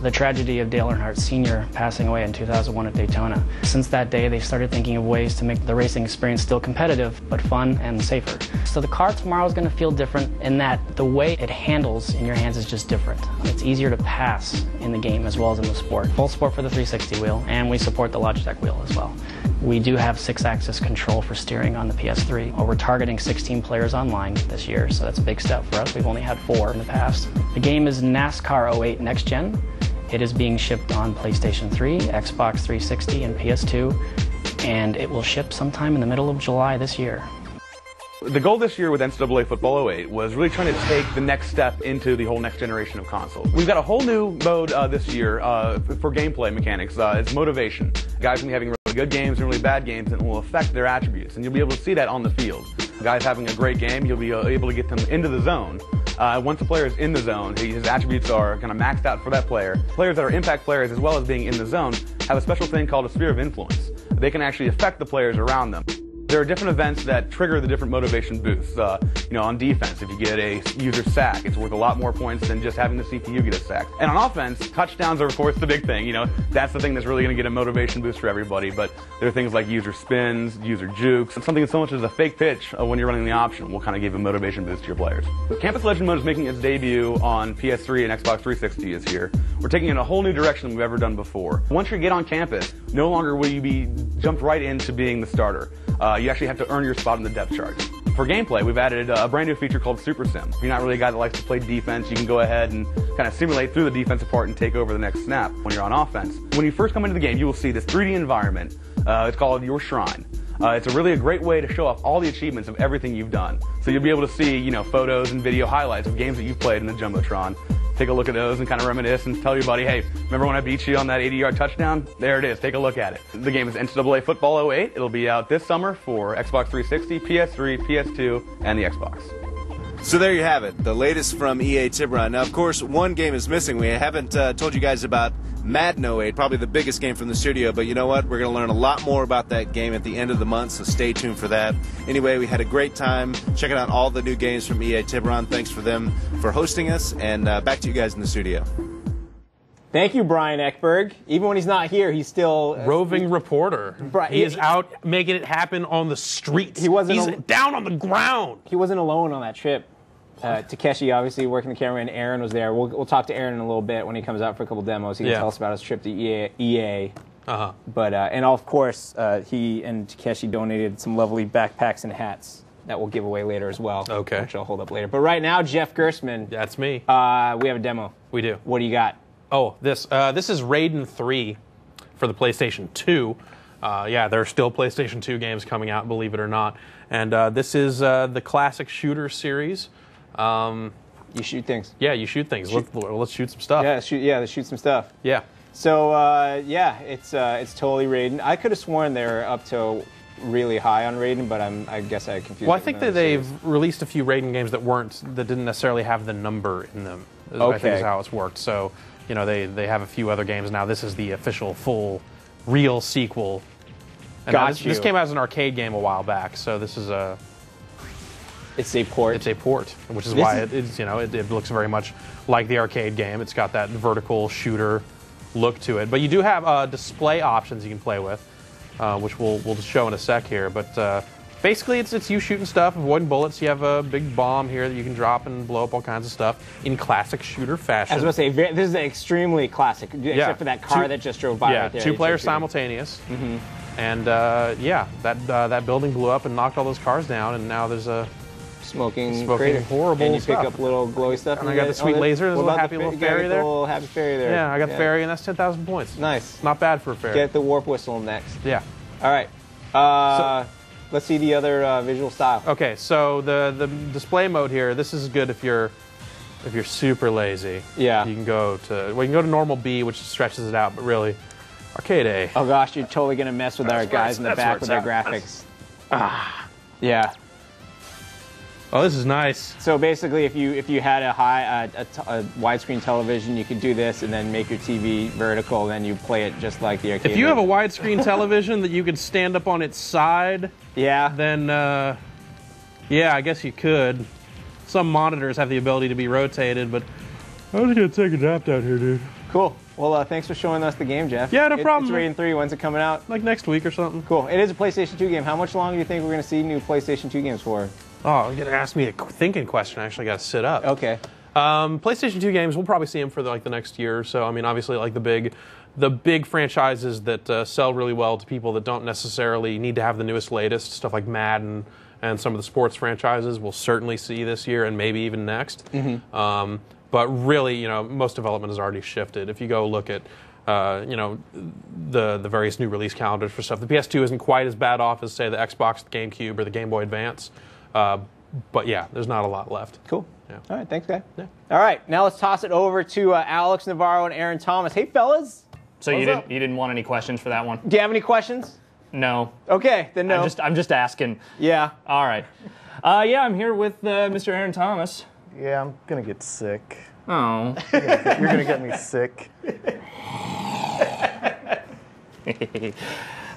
the tragedy of Dale Earnhardt Sr. passing away in 2001 at Daytona. Since that day, they started thinking of ways to make the racing experience still competitive, but fun and safer. So the car tomorrow is going to feel different in that the way it handles in your hands is just different. It's easier to pass in the game as well as in the sport. Full support for the 360 wheel, and we support the Logitech wheel as well. We do have 6-axis control for steering on the PS3. We're targeting 16 players online this year, so that's a big step for us. We've only had 4 in the past. The game is NASCAR 08 Next Gen. It is being shipped on PlayStation 3, Xbox 360, and PS2, and it will ship sometime in the middle of July this year. The goal this year with NCAA Football 08 was really trying to take the next step into the whole next generation of consoles. We've got a whole new mode this year for gameplay mechanics. It's motivation. Guys will be having really good games and really bad games, and it will affect their attributes, and you'll be able to see that on the field. Guys having a great game, you'll be able to get them into the zone. Once the player is in the zone, his attributes are kind of maxed out for that player. Players that are impact players, as well as being in the zone, have a special thing called a sphere of influence. They can actually affect the players around them. There are different events that trigger the different motivation boosts. On defense, if you get a user sack, it's worth a lot more points than just having the CPU get a sack. And on offense, touchdowns are, of course, the big thing. That's the thing that's really going to get a motivation boost for everybody. But there are things like user spins, user jukes, and something as so much as a fake pitch when you're running the option will kind of give a motivation boost to your players. Campus Legend Mode is making its debut on PS3 and Xbox 360 this year. We're taking it in a whole new direction than we've ever done before. Once you get on campus, no longer will you be jumped right into being the starter. You actually have to earn your spot in the depth chart. For gameplay, we've added a brand new feature called Super Sim. If you're not really a guy that likes to play defense, you can go ahead and kind of simulate through the defensive part and take over the next snap when you're on offense. When you first come into the game, you will see this 3D environment. It's called Your Shrine. It's a great way to show off all the achievements of everything you've done. So you'll be able to see, photos and video highlights of games that you've played in the Jumbotron. Take a look at those and kind of reminisce and tell your buddy, hey, remember when I beat you on that 80-yard touchdown? There it is. Take a look at it. The game is NCAA Football 08. It'll be out this summer for Xbox 360, PS3, PS2, and the Xbox. So there you have it, the latest from EA Tiburon. Now, of course, one game is missing. We haven't told you guys about Madden 08, probably the biggest game from the studio, but you know what? We're going to learn a lot more about that game at the end of the month, so stay tuned for that. Anyway, we had a great time checking out all the new games from EA Tiburon. Thanks for them for hosting us, and back to you guys in the studio. Thank you, Brian Ekberg. Even when he's not here, he's still roving reporter. He is out making it happen on the streets. He's down on the ground. He wasn't alone on that trip. Takeshi, obviously, working the camera, and Aaron was there. We'll talk to Aaron in a little bit when he comes out for a couple demos. He can tell us about his trip to EA. But and of course, he and Takeshi donated some lovely backpacks and hats that we'll give away later as well. Okay. Which I'll hold up later. But right now, Jeff Gerstmann. That's me. We have a demo. We do. What do you got? Oh, this is Raiden 3 for the PlayStation 2. There are still PlayStation 2 games coming out, believe it or not. And this is the classic shooter series. You shoot things. Yeah, you shoot things. Let's shoot some stuff. Yeah, let's shoot some stuff. Yeah. So yeah, it's totally Raiden. I could have sworn they're up to really high on Raiden, but I guess I confused. Well, I think that they've released a few Raiden games that didn't necessarily have the number in them. I think is how it's worked. So they have a few other games now. This is the official full real sequel. And this came out as an arcade game a while back, so this is a. It's a port. It's a port, which is why it looks very much like the arcade game. It's got that vertical shooter look to it, but you do have display options you can play with, which we'll show in a sec here. But basically, it's you shooting stuff, avoiding bullets. You have a big bomb here that you can drop and blow up all kinds of stuff in classic shooter fashion. I was going to say, this is extremely classic, except for that car that just drove by right there. 2 players simultaneous. Mm-hmm. And that building blew up and knocked all those cars down, and now there's a smoking horrible and you stuff. pick up little glowy stuff. And I got the sweet laser. There's a little happy little fairy there. Little happy fairy there. Yeah, I got the fairy, and that's 10,000 points. Nice. Not bad for a fairy. Get the warp whistle next. Yeah. All right. Let's see the other visual style. Okay, so the display mode here. This is good if you're super lazy. Yeah. You can go to normal B, which stretches it out, but really, arcade A. Oh gosh, you're totally gonna mess with our guys in the back with their graphics. Yeah. Oh, this is nice. So basically, if you had a widescreen television, you could do this and then make your TV vertical, and then you play it just like the arcade. If you have a widescreen television that you could stand up on its side, then yeah, I guess you could. Some monitors have the ability to be rotated, but I was gonna take a nap down here, dude. Cool. Well, thanks for showing us the game, Jeff. Yeah, no problem. It's Raiden 3. When's it coming out? Like next week or something. Cool. It is a PlayStation 2 game. How much longer do you think we're going to see new PlayStation 2 games for? Oh, you're going to ask me a thinking question. I actually got to sit up. Okay. PlayStation 2 games, we'll probably see them for the next year or so. I mean, obviously, like the big franchises that sell really well to people that don't necessarily need to have the newest, latest, stuff like Madden and some of the sports franchises, we'll certainly see this year and maybe even next. Mm-hmm. But really, most development has already shifted. If you go look at, the various new release calendars for stuff, the PS2 isn't quite as bad off as, say, the Xbox, the GameCube, or the Game Boy Advance. But yeah, there's not a lot left. Cool. Yeah. All right, thanks, guy. Yeah. All right, now let's toss it over to Alex Navarro and Aaron Thomas. Hey, fellas. So you didn't want any questions for that one? Do you have any questions? No. Okay, then no. I'm just asking. Yeah. All right. Yeah, I'm here with Mr. Aaron Thomas. Yeah, I'm gonna get sick. Oh. You're gonna get me sick.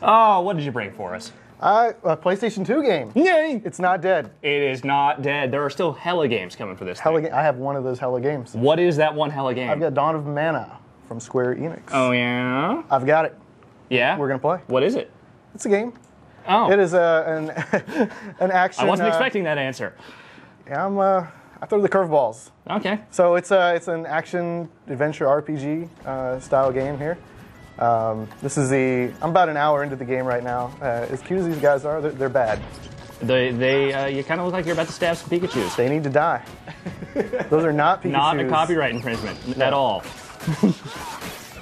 Oh, what did you bring for us? A PlayStation 2 game. Yay! It's not dead. It is not dead. There are still hella games coming for this thing. I have one of those hella games. What is that one hella game? I've got Dawn of Mana from Square Enix. Oh, yeah? I've got it. Yeah? We're gonna play. What is it? It's a game. Oh. It is an action. I wasn't expecting that answer. Yeah, I throw the curveballs. Okay. So it's an action adventure RPG style game here. I'm about an hour into the game right now. As cute as these guys are, they're bad. You kind of look like you're about to stab some Pikachus. They need to die. Those are not Pikachus. Not a copyright infringement at all.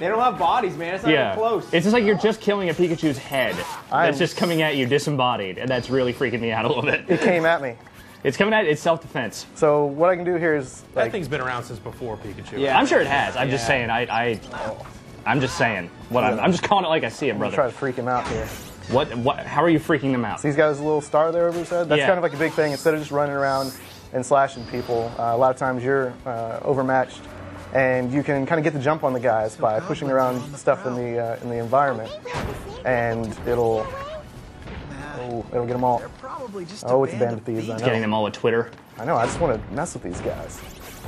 They don't have bodies, man. It's not even close. It's just like you're just killing a Pikachu's head. That's just coming at you disembodied, and that's really freaking me out a little bit. It came at me. It's coming at it's self-defense. So what I can do here is that thing's been around since before Pikachu. Yeah, I'm sure it has. I'm just saying. I'm just saying. I'm just calling it like I see it, brother. Try to freak him out here. What? How are you freaking them out? So he's got his little star there over his head. That's kind of like a big thing. Instead of just running around and slashing people, a lot of times you're overmatched, and you can kind of get the jump on the guys by pushing around stuff in the environment, and it'll get them all. Oh, it's Bandit Thieves. I know. Getting them all with Twitter. I know. I just want to mess with these guys.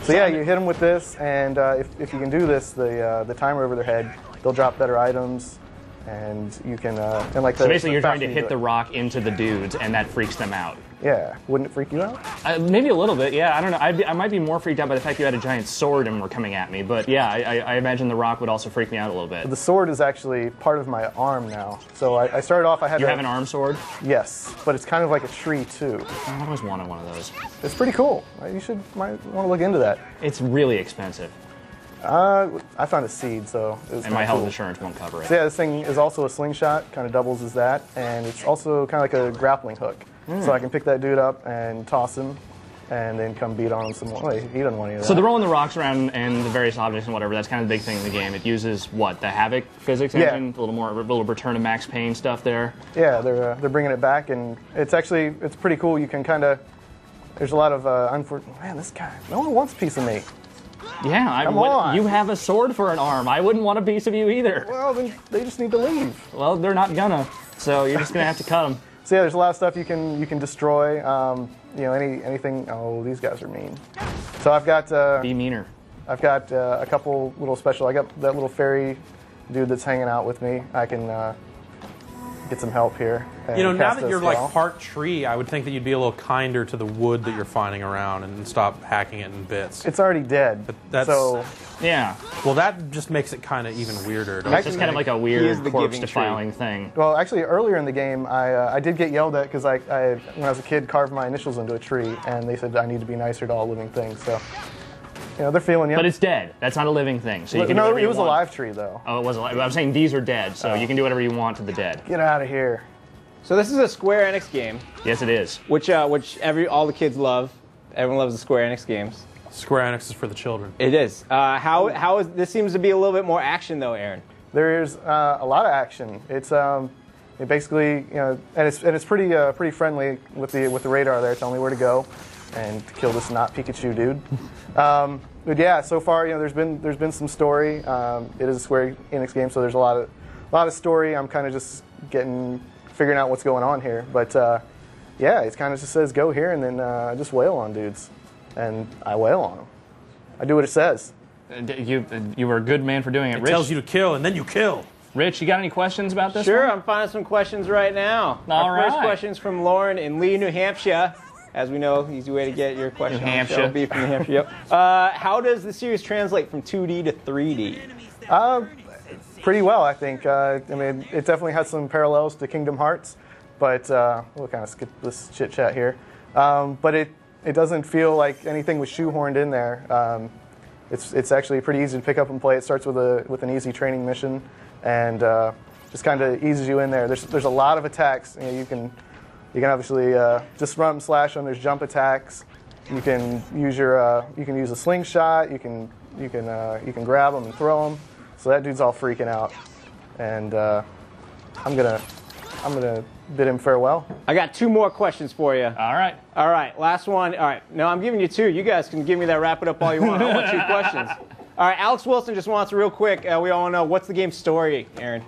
So yeah, you hit them with this, and if you can do this, the timer over their head, they'll drop better items, and you can and like. So basically, you're trying to hit the rock into the dudes, and that freaks them out. Yeah, wouldn't it freak you out? Maybe a little bit. Yeah, I don't know. I might be more freaked out by the fact you had a giant sword and were coming at me. But yeah, I imagine the rock would also freak me out a little bit. The sword is actually part of my arm now. So I started off. You have an arm sword? Yes, but it's kind of like a tree too. I've always wanted one of those. It's pretty cool. You might want to look into that. It's really expensive. I found a seed, so it was. And my health insurance won't cover it. So yeah, this thing is also a slingshot, kind of doubles as that, and it's also kind of like a grappling hook. So I can pick that dude up and toss him, and then come beat on him some more. Well, he doesn't want any of that. So the rolling the rocks around and the various objects and whatever, that's kind of the big thing in the game. It uses, what, the Havoc physics engine? A little Return to Max Payne stuff there? Yeah, they're bringing it back, and it's pretty cool. You can kind of, there's a lot of, man, this guy, no one wants a piece of me. Yeah, Come on. You have a sword for an arm. I wouldn't want a piece of you either. Well, then they just need to leave. Well, they're not gonna, so you're just gonna have to cut them. So yeah, there's a lot of stuff you can destroy. You know, anything. Oh, these guys are mean. So I've got. Be meaner. I've got a couple little special. I got that little fairy dude that's hanging out with me. I can get some help here. You know, now that you're like part tree, I would think that you'd be a little kinder to the wood that you're finding around and stop hacking it in bits. It's already dead. But that's, so yeah. Well, that just makes it kind of even weirder. It's just kind of like a weird corpse defiling thing. Well, actually, earlier in the game, I did get yelled at because I when I was a kid, carved my initials into a tree, and they said I need to be nicer to all living things. So, you know, they're feeling you. But it's dead. That's not a living thing. So you can do no, whatever it you was want. a live tree though. Oh, it was alive. I'm saying these are dead, so you can do whatever you want to the dead. Get out of here. So this is a Square Enix game. Yes, it is. Which all the kids love. Everyone loves the Square Enix games. Square Enix is for the children. It is. How is this? Seems to be a little bit more action though, Aaron. There's a lot of action. It's it basically, you know, and it's pretty friendly with the radar there, telling me where to go and to kill this not Pikachu dude. But yeah, so far, you know, there's been some story. It is a Square Enix game, so there's a lot of story. I'm kind of just figuring out what's going on here. But yeah, it kind of just says go here and then just wail on dudes, and I wail on them. I do what it says. You were a good man for doing it. It Rich, tells you to kill, and then you kill. Rich, you got any questions about this? Sure, one? I'm finding some questions right now. All Our first right. question's from Lauren in Lee, New Hampshire. As we know, easy way to get your question New on the Hampshire. show. Be from New Hampshire. Yep. How does the series translate from 2D to 3D? Pretty well, I think. I mean, it definitely has some parallels to Kingdom Hearts, but we'll kind of skip this chit chat here. But it doesn't feel like anything was shoehorned in there. It's actually pretty easy to pick up and play. It starts with an easy training mission, and just kind of eases you in there. There's a lot of attacks. You know, you can obviously just run and slash them. There's jump attacks. You can use a slingshot. You can grab them and throw them. So that dude's all freaking out, and I'm gonna bid him farewell. I got 2 more questions for you. All right. All right, last one. All right, no, I'm giving you 2. You guys can give me that, wrap it up all you want. I want 2 questions. All right, Alex Wilson just wants real quick. We all want to know, what's the game's story, Aaron?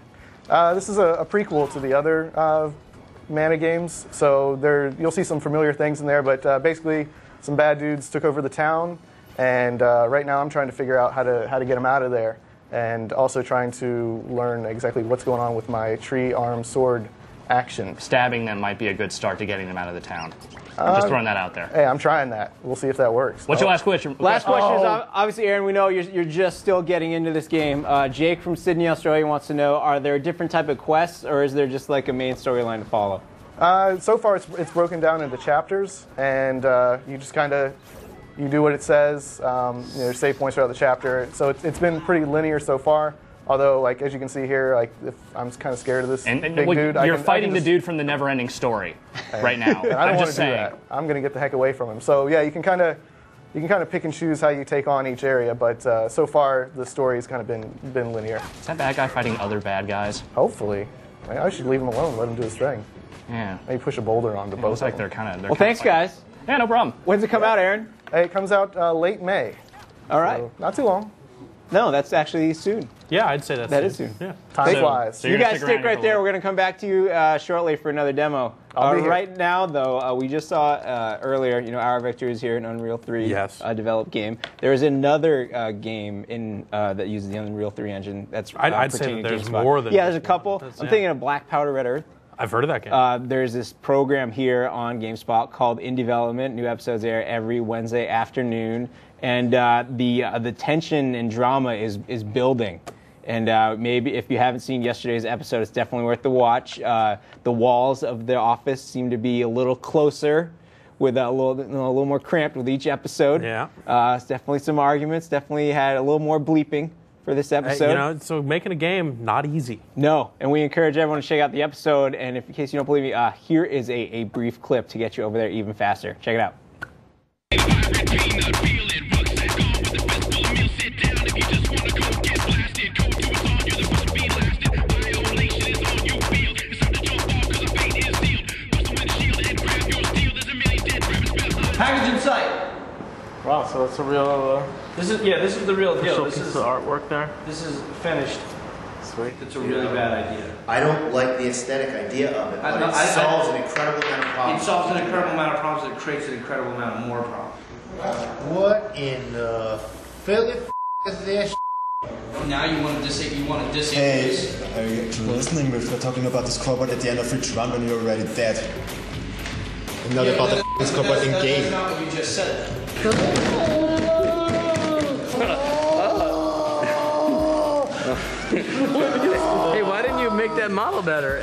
This is a prequel to the other Mana games, so you'll see some familiar things in there, but basically some bad dudes took over the town, and right now I'm trying to figure out how to get them out of there, and also trying to learn exactly what's going on with my tree arm sword action. Stabbing them might be a good start to getting them out of the town. I'm just throwing that out there. Hey, I'm trying that. We'll see if that works. What's your last question? Last question is, obviously, Aaron, we know you're just still getting into this game. Jake from Sydney, Australia wants to know, are there different type of quests, or is there just like a main storyline to follow? So far, it's broken down into chapters, and you just kind of do what it says. There's save points throughout the chapter, so it's been pretty linear so far. Although, like as you can see here, like if I'm kind of scared of this big dude. You're fighting the dude from the Never-Ending Story right now. I don't want to do that. I'm going to get the heck away from him. So yeah, you can kind of pick and choose how you take on each area. But so far, the story's kind of been linear. Is that bad guy fighting other bad guys? Hopefully, I should leave him alone, let him do his thing. Yeah. Maybe push a boulder onto both. Looks like they're kind of. Well, thanks, guys. Yeah, no problem. When's it come out, Aaron? Hey, it comes out late May. All right. So not too long. No, that's actually soon. Yeah, I'd say that is soon. Yeah. Time flies. So you guys stick right there. We're going to come back to you shortly for another demo. I'll be here. Right now, though, we just saw earlier, Our Victory is here, an Unreal 3 developed game. There is another game that uses the Unreal 3 engine. That's I'd say that there's more than there's a couple. I'm thinking of Black Powder Red Earth. I've heard of that game. There's this program here on GameSpot called In Development. New episodes air every Wednesday afternoon, and the tension and drama is building. And maybe if you haven't seen yesterday's episode, it's definitely worth the watch. The walls of the office seem to be a little closer, with a little more cramped with each episode. Yeah. It's definitely some arguments. Definitely had a little more bleeping for this episode. So making a game, not easy. No, and we encourage everyone to check out the episode. And if, in case you don't believe me, here is a brief clip to get you over there even faster. Check it out. Package in sight. Wow, so that's a real. This is the real deal. This is the artwork there. This is finished. Sweet. It's a really bad idea. I don't like the aesthetic idea of it, but it solves an incredible amount of problems. It solves an incredible amount of problems. It creates an incredible amount of more problems. What in the Philly is this? Now you want to disable Hey, this? are you listening? We're talking about the scoreboard at the end of each round when you're already dead. And not about the scoreboard in game. That's not what you just said. Hey, why didn't you make that model better?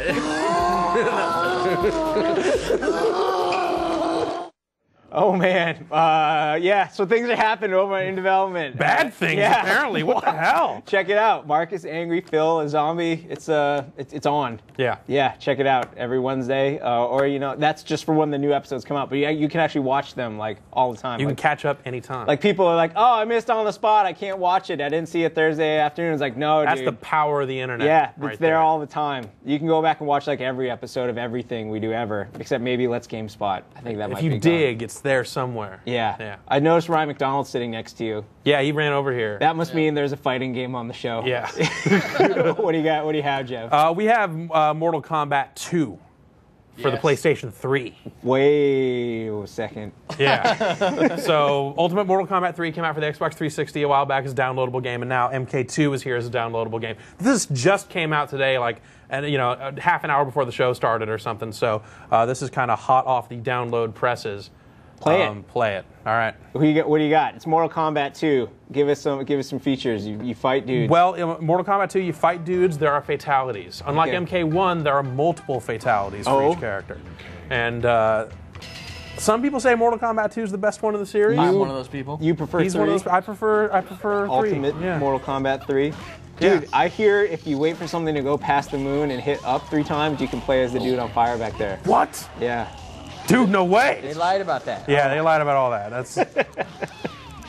Oh man, yeah. So things are happening over in development. Bad things, apparently. What the hell? Check it out. Marcus, Angry, Phil, a zombie. It's on. Yeah. Yeah. Check it out every Wednesday, or that's just for when the new episodes come out. But you can actually watch them like all the time. You can catch up anytime. Like people are like, oh, I missed On the Spot. I can't watch it. I didn't see it Thursday afternoon. It's like, no, that's dude. the power of the internet. Yeah, right it's there all the time. You can go back and watch like every episode of everything we do ever, except maybe Let's GameSpot. I think that might be If you dig, it's there somewhere. Yeah. Yeah. I noticed Ryan McDonald sitting next to you. Yeah, he ran over here. That must mean there's a fighting game on the show. Yeah. What do you got? What do you have, Jeff? We have Mortal Kombat 2 for the PlayStation 3. Wait a second. Yeah. So Ultimate Mortal Kombat 3 came out for the Xbox 360 a while back as a downloadable game, and now MK2 is here as a downloadable game. This just came out today, half an hour before the show started or something. So this is kind of hot off the download presses. Play it. Play it. All right. What do you got? It's Mortal Kombat 2. Give us some features. You fight dudes. Well, in Mortal Kombat 2, you fight dudes. There are fatalities. Unlike MK1, there are multiple fatalities for each character. And some people say Mortal Kombat 2 is the best one of the series. I'm one of those people. You prefer He's 3? one of those. I prefer 3. Ultimate Mortal Kombat 3. Dude, I hear if you wait for something to go past the moon and hit up 3 times, you can play as the dude on fire back there. What? Yeah. Dude, no way. They lied about that. Yeah, they lied about all that. That's.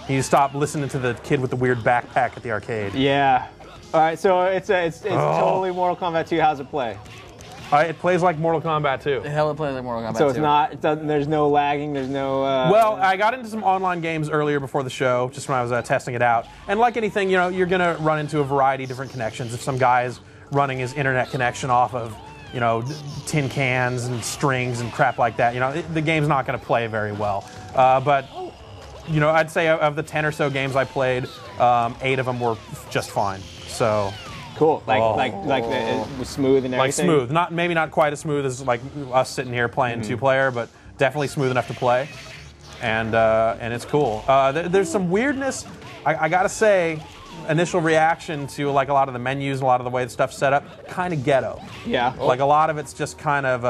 You stop listening to the kid with the weird backpack at the arcade. Yeah. All right, so it's totally Mortal Kombat 2. How's it play? It plays like Mortal Kombat 2. The hell it plays like Mortal Kombat 2. So it's not. There's no lagging. There's no. Well, I got into some online games earlier before the show, just when I was testing it out. And like anything, you're gonna run into a variety of different connections. If some guy is running his internet connection off of, tin cans and strings and crap like that, the game's not going to play very well. But, I'd say of the 10 or so games I played, 8 of them were just fine. So. Cool. It was smooth and everything? Like smooth. Maybe not quite as smooth as like us sitting here playing 2-player, but definitely smooth enough to play. And it's cool. There's some weirdness, I got to say. Initial reaction to like a lot of the menus, a lot of the way the stuff's set up, kind of ghetto. Yeah. Like a lot of it's just kind of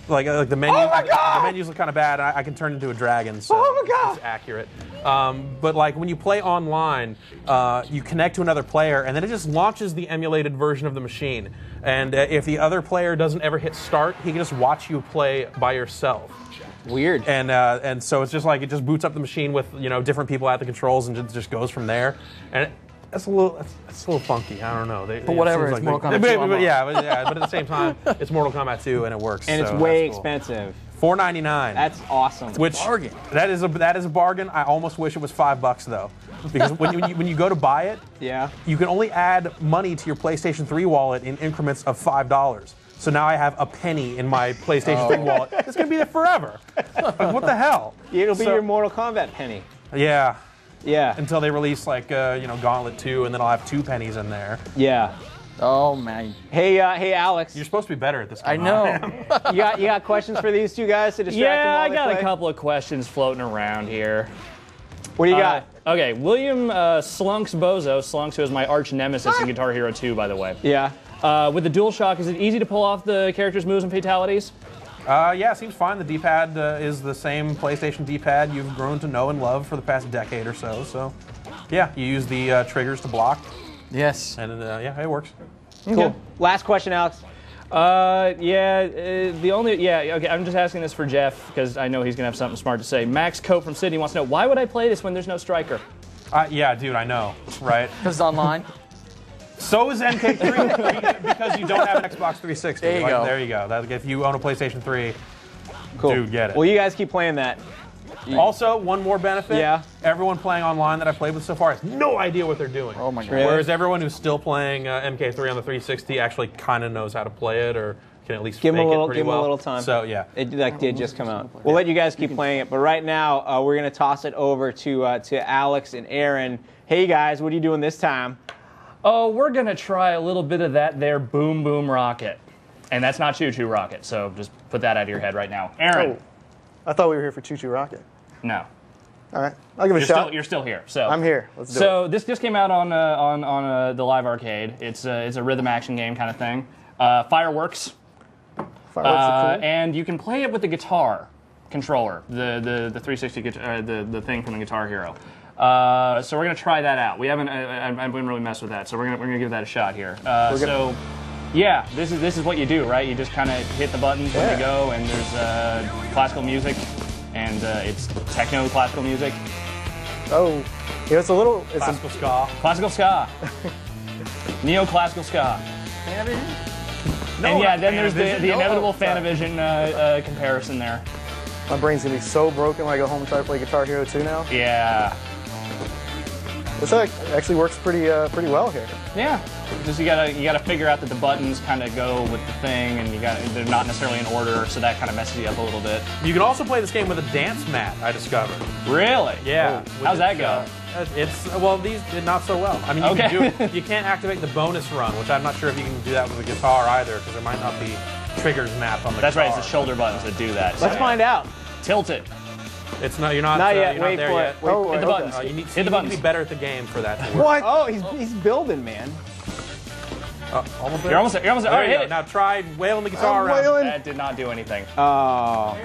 like the menu. Oh my God! The menus look kind of bad. I can turn into a dragon, so oh my God! It's accurate. But like when you play online, you connect to another player, and then it just launches the emulated version of the machine. And if the other player doesn't ever hit start, he can just watch you play by yourself. Weird. And so it's just like it just boots up the machine with different people at the controls and just goes from there. And it's a little funky. I don't know. But whatever. It's Mortal Kombat 2. But at the same time, it's Mortal Kombat 2 and it works. And it's way expensive. $4.99. That's awesome. Which bargain. That is a bargain. I almost wish it was $5 though, because when you go to buy it, you can only add money to your PlayStation 3 wallet in increments of $5. So now I have a penny in my PlayStation 3 wallet. It's going to be there forever. Like, what the hell? It'll be your Mortal Kombat penny. Yeah. Yeah. Until they release like Gauntlet 2, and then I'll have 2 pennies in there. Yeah. Oh man. Hey, Alex. You're supposed to be better at this. I know. you got questions for these 2 guys to distract them? Yeah, I got a couple of questions floating around here. What do you got? Okay, William Slunks Bozo. Slunks, who is my arch nemesis in Guitar Hero 2, by the way. Yeah. With the DualShock, is it easy to pull off the character's moves and fatalities? Yeah, it seems fine. The D-pad is the same PlayStation D-pad you've grown to know and love for the past decade or so. So, yeah, you use the triggers to block. Yes. And yeah, it works. Cool. Last question, Alex. Okay, I'm just asking this for Jeff because I know he's going to have something smart to say. Max Cope from Sydney wants to know, why would I play this when there's no striker? Yeah, dude, I know, right? Because it's online. So is MK3 because you don't have an Xbox 360. There you go. There you go. If you own a PlayStation 3, Cool. dude, get it. Well, you guys keep playing that. Also, one more benefit. Yeah. Everyone playing online that I've played with so far has no idea what they're doing. Oh my god. Really? Whereas everyone who's still playing MK3 on the 360 actually kind of knows how to play it or can at least Give make them a little, it pretty give them well. a little time. So yeah, it did just come out. We'll let you guys keep playing it, but right now we're gonna toss it over to Alex and Aaron. Hey guys, what are you doing this time? Oh, we're going to try a little bit of that there Boom Boom Rocket. And that's not Choo Choo Rocket, so just put that out of your head right now. Aaron. Oh, I thought we were here for Choo Choo Rocket. No. All right, I'll give it a shot. You're still here. So I'm here. Let's do it. So this just came out on the Live Arcade. It's a rhythm action game kind of thing. Fireworks. Fireworks are cool. And you can play it with the guitar controller, the 360 guitar, the thing from the Guitar Hero. So we're gonna try that out. We haven't really messed with that, so we're gonna give that a shot here. So yeah, this is what you do, right? You just kind of hit the buttons when they go, and there's classical music, and it's techno classical music. Oh, yeah, it's classical ska. Classical ska. Neoclassical ska. No, and yeah, then there's Fanavision. the inevitable Fanavision comparison there. My brain's gonna be so broken when I go home and try to play Guitar Hero 2 now. Yeah. This actually works pretty well here. Yeah. Just you gotta figure out that the buttons kind of go with the thing, and they're not necessarily in order, so that kind of messes you up a little bit. You can also play this game with a dance mat, I discovered. Really? Yeah. Oh. How's that go? These did not so well. I mean, you can't activate the bonus run, which I'm not sure if you can do that with a guitar either, because there might not be triggers mapped on the That's guitar. right, it's the shoulder buttons that do that. Let's find out. Tilt it. It's not. You're not. Not yet. You're Wait not there for yet. it. Wait for hit it. the buttons. You need, Hit the you buttons. need to be better at the game for that to work. What? Oh, he's building, man. Almost there. You're almost there. All right, you hit go. it. Now try wailing the guitar I'm around. wailing. That did not do anything. Oh.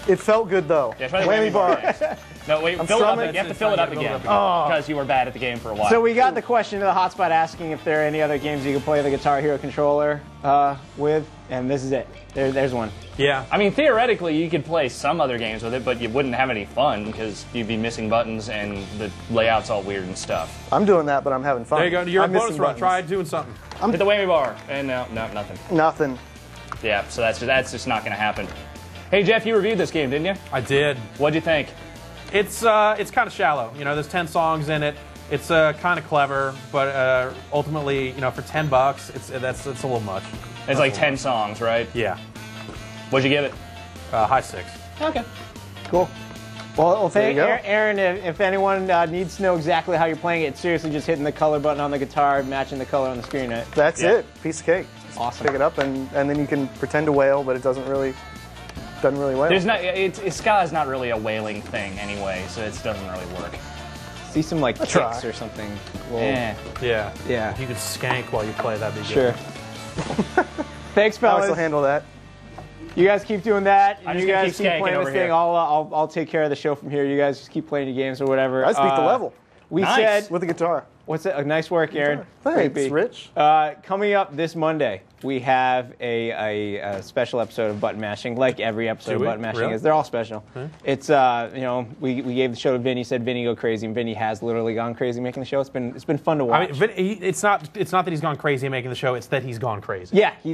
It felt good though. Yeah, try the whammy bar. No, wait, I'm fill it up. strumming. You have to fill it up again because you were bad at the game for a while. So we got the question to the hotspot asking if there are any other games you can play the Guitar Hero controller with, and this is it. There's one. Yeah. I mean, theoretically, you could play some other games with it, but you wouldn't have any fun because you'd be missing buttons and the layout's all weird and stuff. I'm doing that, but I'm having fun. There you go. You're I'm a bonus missing run. buttons. Try doing something. Hit the whammy bar, and no, nothing. Nothing. Yeah, so that's just not going to happen. Hey, Jeff, you reviewed this game, didn't you? I did. What'd you think? It's kind of shallow. You know, there's 10 songs in it. It's kind of clever, but ultimately, you know, for $10, it's a little much. It's like 10 songs, right? Yeah. What'd you give it? High 6. Okay. Cool. Well, thank There you go. Aaron. If anyone needs to know exactly how you're playing it, it's seriously just hitting the color button on the guitar, matching the color on the screen. Right? That's it. Piece of cake. Awesome. Pick it up and then you can pretend to wail, but it doesn't really wail. There's not. Ska is not really a wailing thing anyway, so it doesn't really work. See some like kicks try. or something. Yeah. Yeah. Yeah. If you could skank while you play, that'd be Sure. good. Thanks, Alex fellas. will handle that. You guys keep doing that. I'm You just gonna guys keep keep skanking playing over this thing. here. I'll take care of the show from here. You guys just keep playing your games or whatever. I speak the level. We Nice. said, With the guitar. what's it? Nice work, Aaron. Thanks, Great beat. Rich. Coming up this Monday, we have a special episode of Button Mashing, like every episode Do of we? Button Mashing Really? is. They're all special. It's we gave the show to Vinny, said Vinny go crazy, and Vinny has literally gone crazy making the show. It's been fun to watch. I mean, it's not that he's gone crazy making the show. It's that he's gone crazy. Yeah, he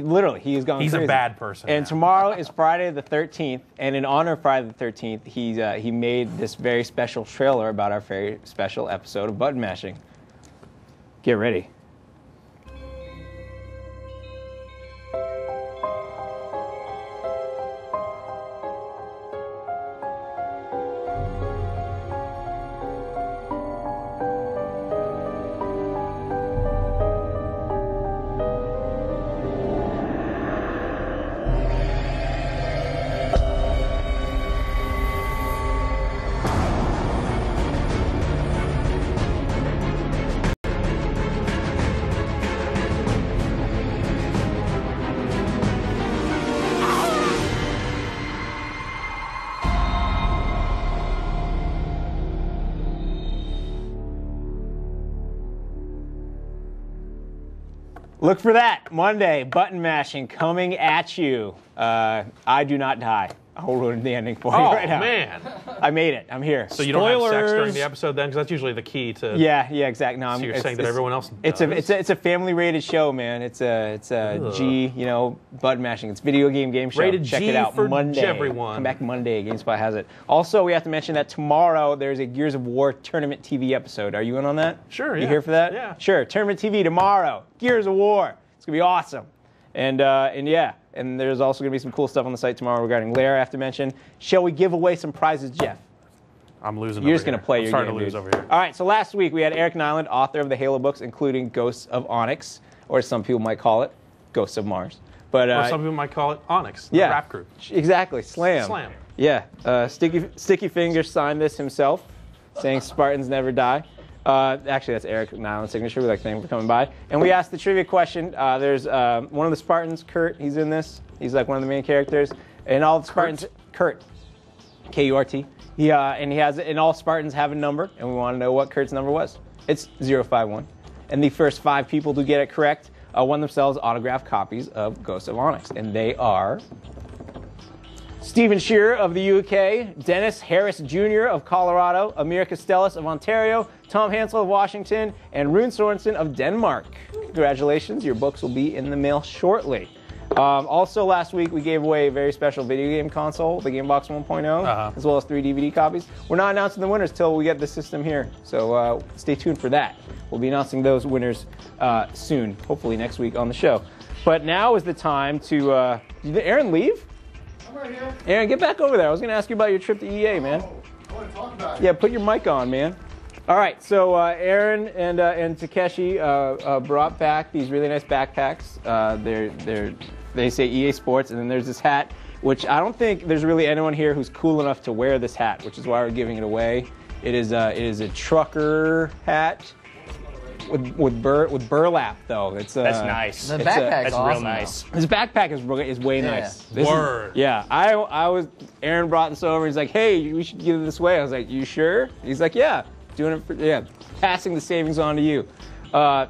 has gone He's crazy. a bad person. And now. tomorrow is Friday the 13th, and in honor of Friday the 13th, he made this very special trailer about our very special episode of Button Mashing. Get ready. Look for that Monday. Button mashing coming at you. I do not die. I'll ruin the ending for you right now. Oh, man. I made it. I'm here. So you don't have sex during the episode then? Because that's usually the key to... Yeah, exactly. No, so you're saying that everyone else does. It's a family-rated show, man. It's a G, button mashing. It's video game show. Rated Check G it out for Monday. everyone. Come back Monday. GameSpot has it. Also, we have to mention that tomorrow there's a Gears of War Tournament TV episode. Are you in on that? Sure, yeah. You here for that? Yeah. Sure. Tournament TV tomorrow. Gears of War. It's going to be awesome. And yeah. And there's also going to be some cool stuff on the site tomorrow regarding Lair, I have to mention. Shall we give away some prizes, Jeff? I'm losing You're over just going to here. play I'm your starting game, to lose dude. over here. All right, so last week we had Eric Nyland, author of the Halo books, including Ghosts of Onyx, or as some people might call it, Ghosts of Mars. But or some people might call it Onyx, the yeah, rap group. Exactly, Slam. Slam. Yeah, Sticky Fingers signed this himself, saying Spartans never die. Actually, that's Eric Nyland's signature. We'd like to thank him for coming by. And we asked the trivia question. There's one of the Spartans, Kurt. He's in this. He's like one of the main characters. And all the Spartans, Kurt, K-U-R-T. And all Spartans have a number, and we want to know what Kurt's number was. It's 051. And the first 5 people to get it correct won themselves autographed copies of Ghosts of Onyx. And they are Stephen Shearer of the UK, Dennis Harris Jr. of Colorado, Amir Costellas of Ontario, Tom Hansel of Washington, and Rune Sorensen of Denmark. Congratulations, your books will be in the mail shortly. Also, last week we gave away a very special video game console, the Gamebox 1.0, as well as 3 DVD copies. We're not announcing the winners till we get the system here, so stay tuned for that. We'll be announcing those winners soon, hopefully next week on the show. But now is the time to... did Aaron leave? I'm right here. Aaron, get back over there. I was going to ask you about your trip to EA, man. I want to talk about it. Yeah, put your mic on, man. All right, so Aaron and Takeshi brought back these really nice backpacks. They say EA Sports, and then there's this hat, which I don't think there's really anyone here who's cool enough to wear this hat, which is why we're giving it away. It is a trucker hat with burlap, though. That's nice. The backpack's awesome, real nice. This backpack is way nice. Word. Yeah, Aaron brought this over. He's like, hey, we should give it this way. I was like, you sure? He's like, yeah. Passing the savings on to you.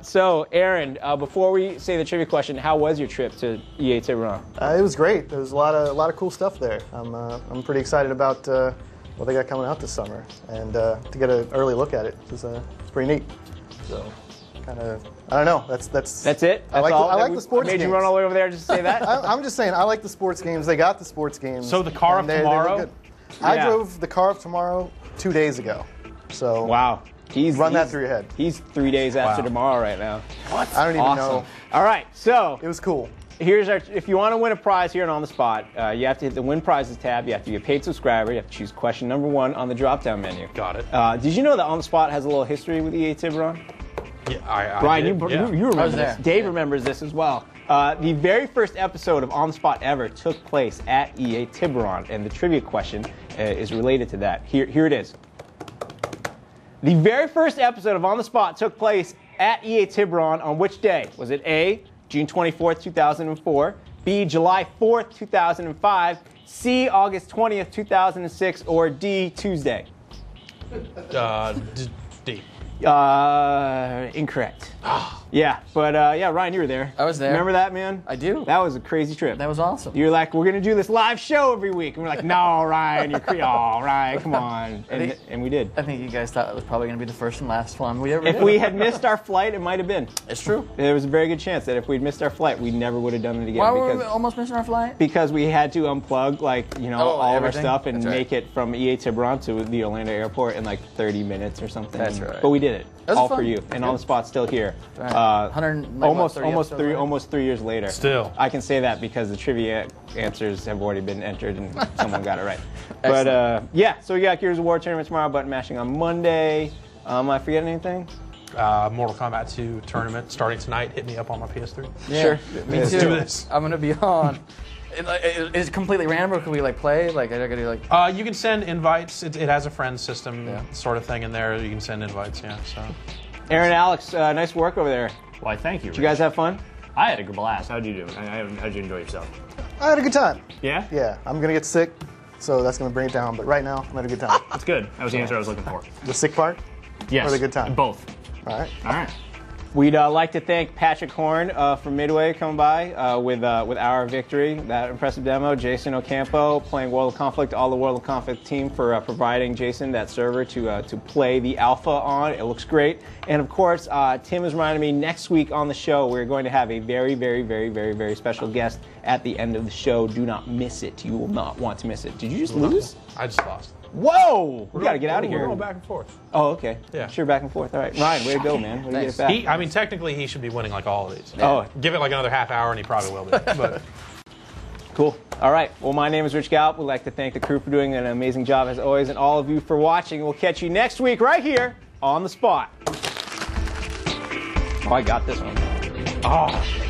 So, Aaron, before we say the trivia question, how was your trip to EA Tiburon? It was great. There was a lot of cool stuff there. I'm pretty excited about what they got coming out this summer, and to get an early look at it is pretty neat. So, kind of, I don't know. That's it. I like the sports made games. you run all the way over there just to say that. I'm just saying I like the sports games. They got the sports games. So the car of tomorrow. I drove the car of tomorrow 2 days ago. So wow. Run that through your head. He's 3 days after tomorrow right now. What? I don't even know. All right, so it was cool. Here's if you want to win a prize here and on the spot, you have to hit the Win Prizes tab. You have to be a paid subscriber. You have to choose question number 1 on the drop-down menu. Got it. Did you know that On the Spot has a little history with EA Tiburon? Yeah, Brian, you remember there. this. Dave remembers this as well. The very first episode of On the Spot ever took place at EA Tiburon, and the trivia question is related to that. Here it is. The very first episode of On the Spot took place at EA Tiburon on which day? Was it A, June 24th, 2004, B, July 4th, 2005, C, August 20th, 2006, or D, Tuesday? D. Incorrect. Yeah, but Ryan, you were there. I was there. Remember that, man? I do. That was a crazy trip. That was awesome. You're like, we're gonna do this live show every week, and we're like, no, Ryan, oh, Ryan, come on, and we did. I think you guys thought it was probably gonna be the first and last one we ever did. If we had missed our flight, it might have been. It's true. There was a very good chance that if we'd missed our flight, we never would have done it again. Why were we almost missing our flight? Because we had to unplug, all of our stuff and That's right. make it from EA Tiburon to the Orlando airport in 30 minutes or something. That's right. But we did it. That was All fun. for you. And On the Spot's still here. Right. Almost 3 years later. Still. I can say that because the trivia answers have already been entered and someone got it right. But so we got Gears of War tournament tomorrow, button mashing on Monday. Am I forgetting anything? Mortal Kombat 2 tournament starting tonight. Hit me up on my PS3. Yeah. Sure. Me Let's too. do this. I'm gonna be on. Is it completely random, or can we play? I gotta do You can send invites. It has a friend system sort of thing in there. You can send invites. Yeah. So. Aaron, Alex, nice work over there. Why, thank you. Did you guys have fun? I had a blast. How'd you do? How'd you enjoy yourself? I had a good time. Yeah? Yeah, I'm gonna get sick, so that's gonna bring it down. But right now, I'm having a good time. That's good. That was the answer I was looking for. The sick part? Yes. Or the good time? Both. All right. All right. We'd like to thank Patrick Horn from Midway coming by with Hour of Victory, that impressive demo. Jason Ocampo playing World of Conflict, all the World of Conflict team for providing Jason that server to play the alpha on. It looks great. And of course, Tim has reminded me next week on the show we're going to have a very, very, very, very, very special guest at the end of the show. Do not miss it. You will not want to miss it. Did you just lose? I just lost. Whoa! We got to get out of here. We're going back and forth. Oh, okay. Yeah. Sure, back and forth. All right. Ryan, way to go, man. Way to get it back. I mean, technically, he should be winning like all of these. Oh. Give it like another half hour, and he probably will be. But Cool. All right. Well, my name is Rich Gallup. We'd like to thank the crew for doing an amazing job as always, and all of you for watching. We'll catch you next week right here on The Spot. Oh, I got this one. Oh.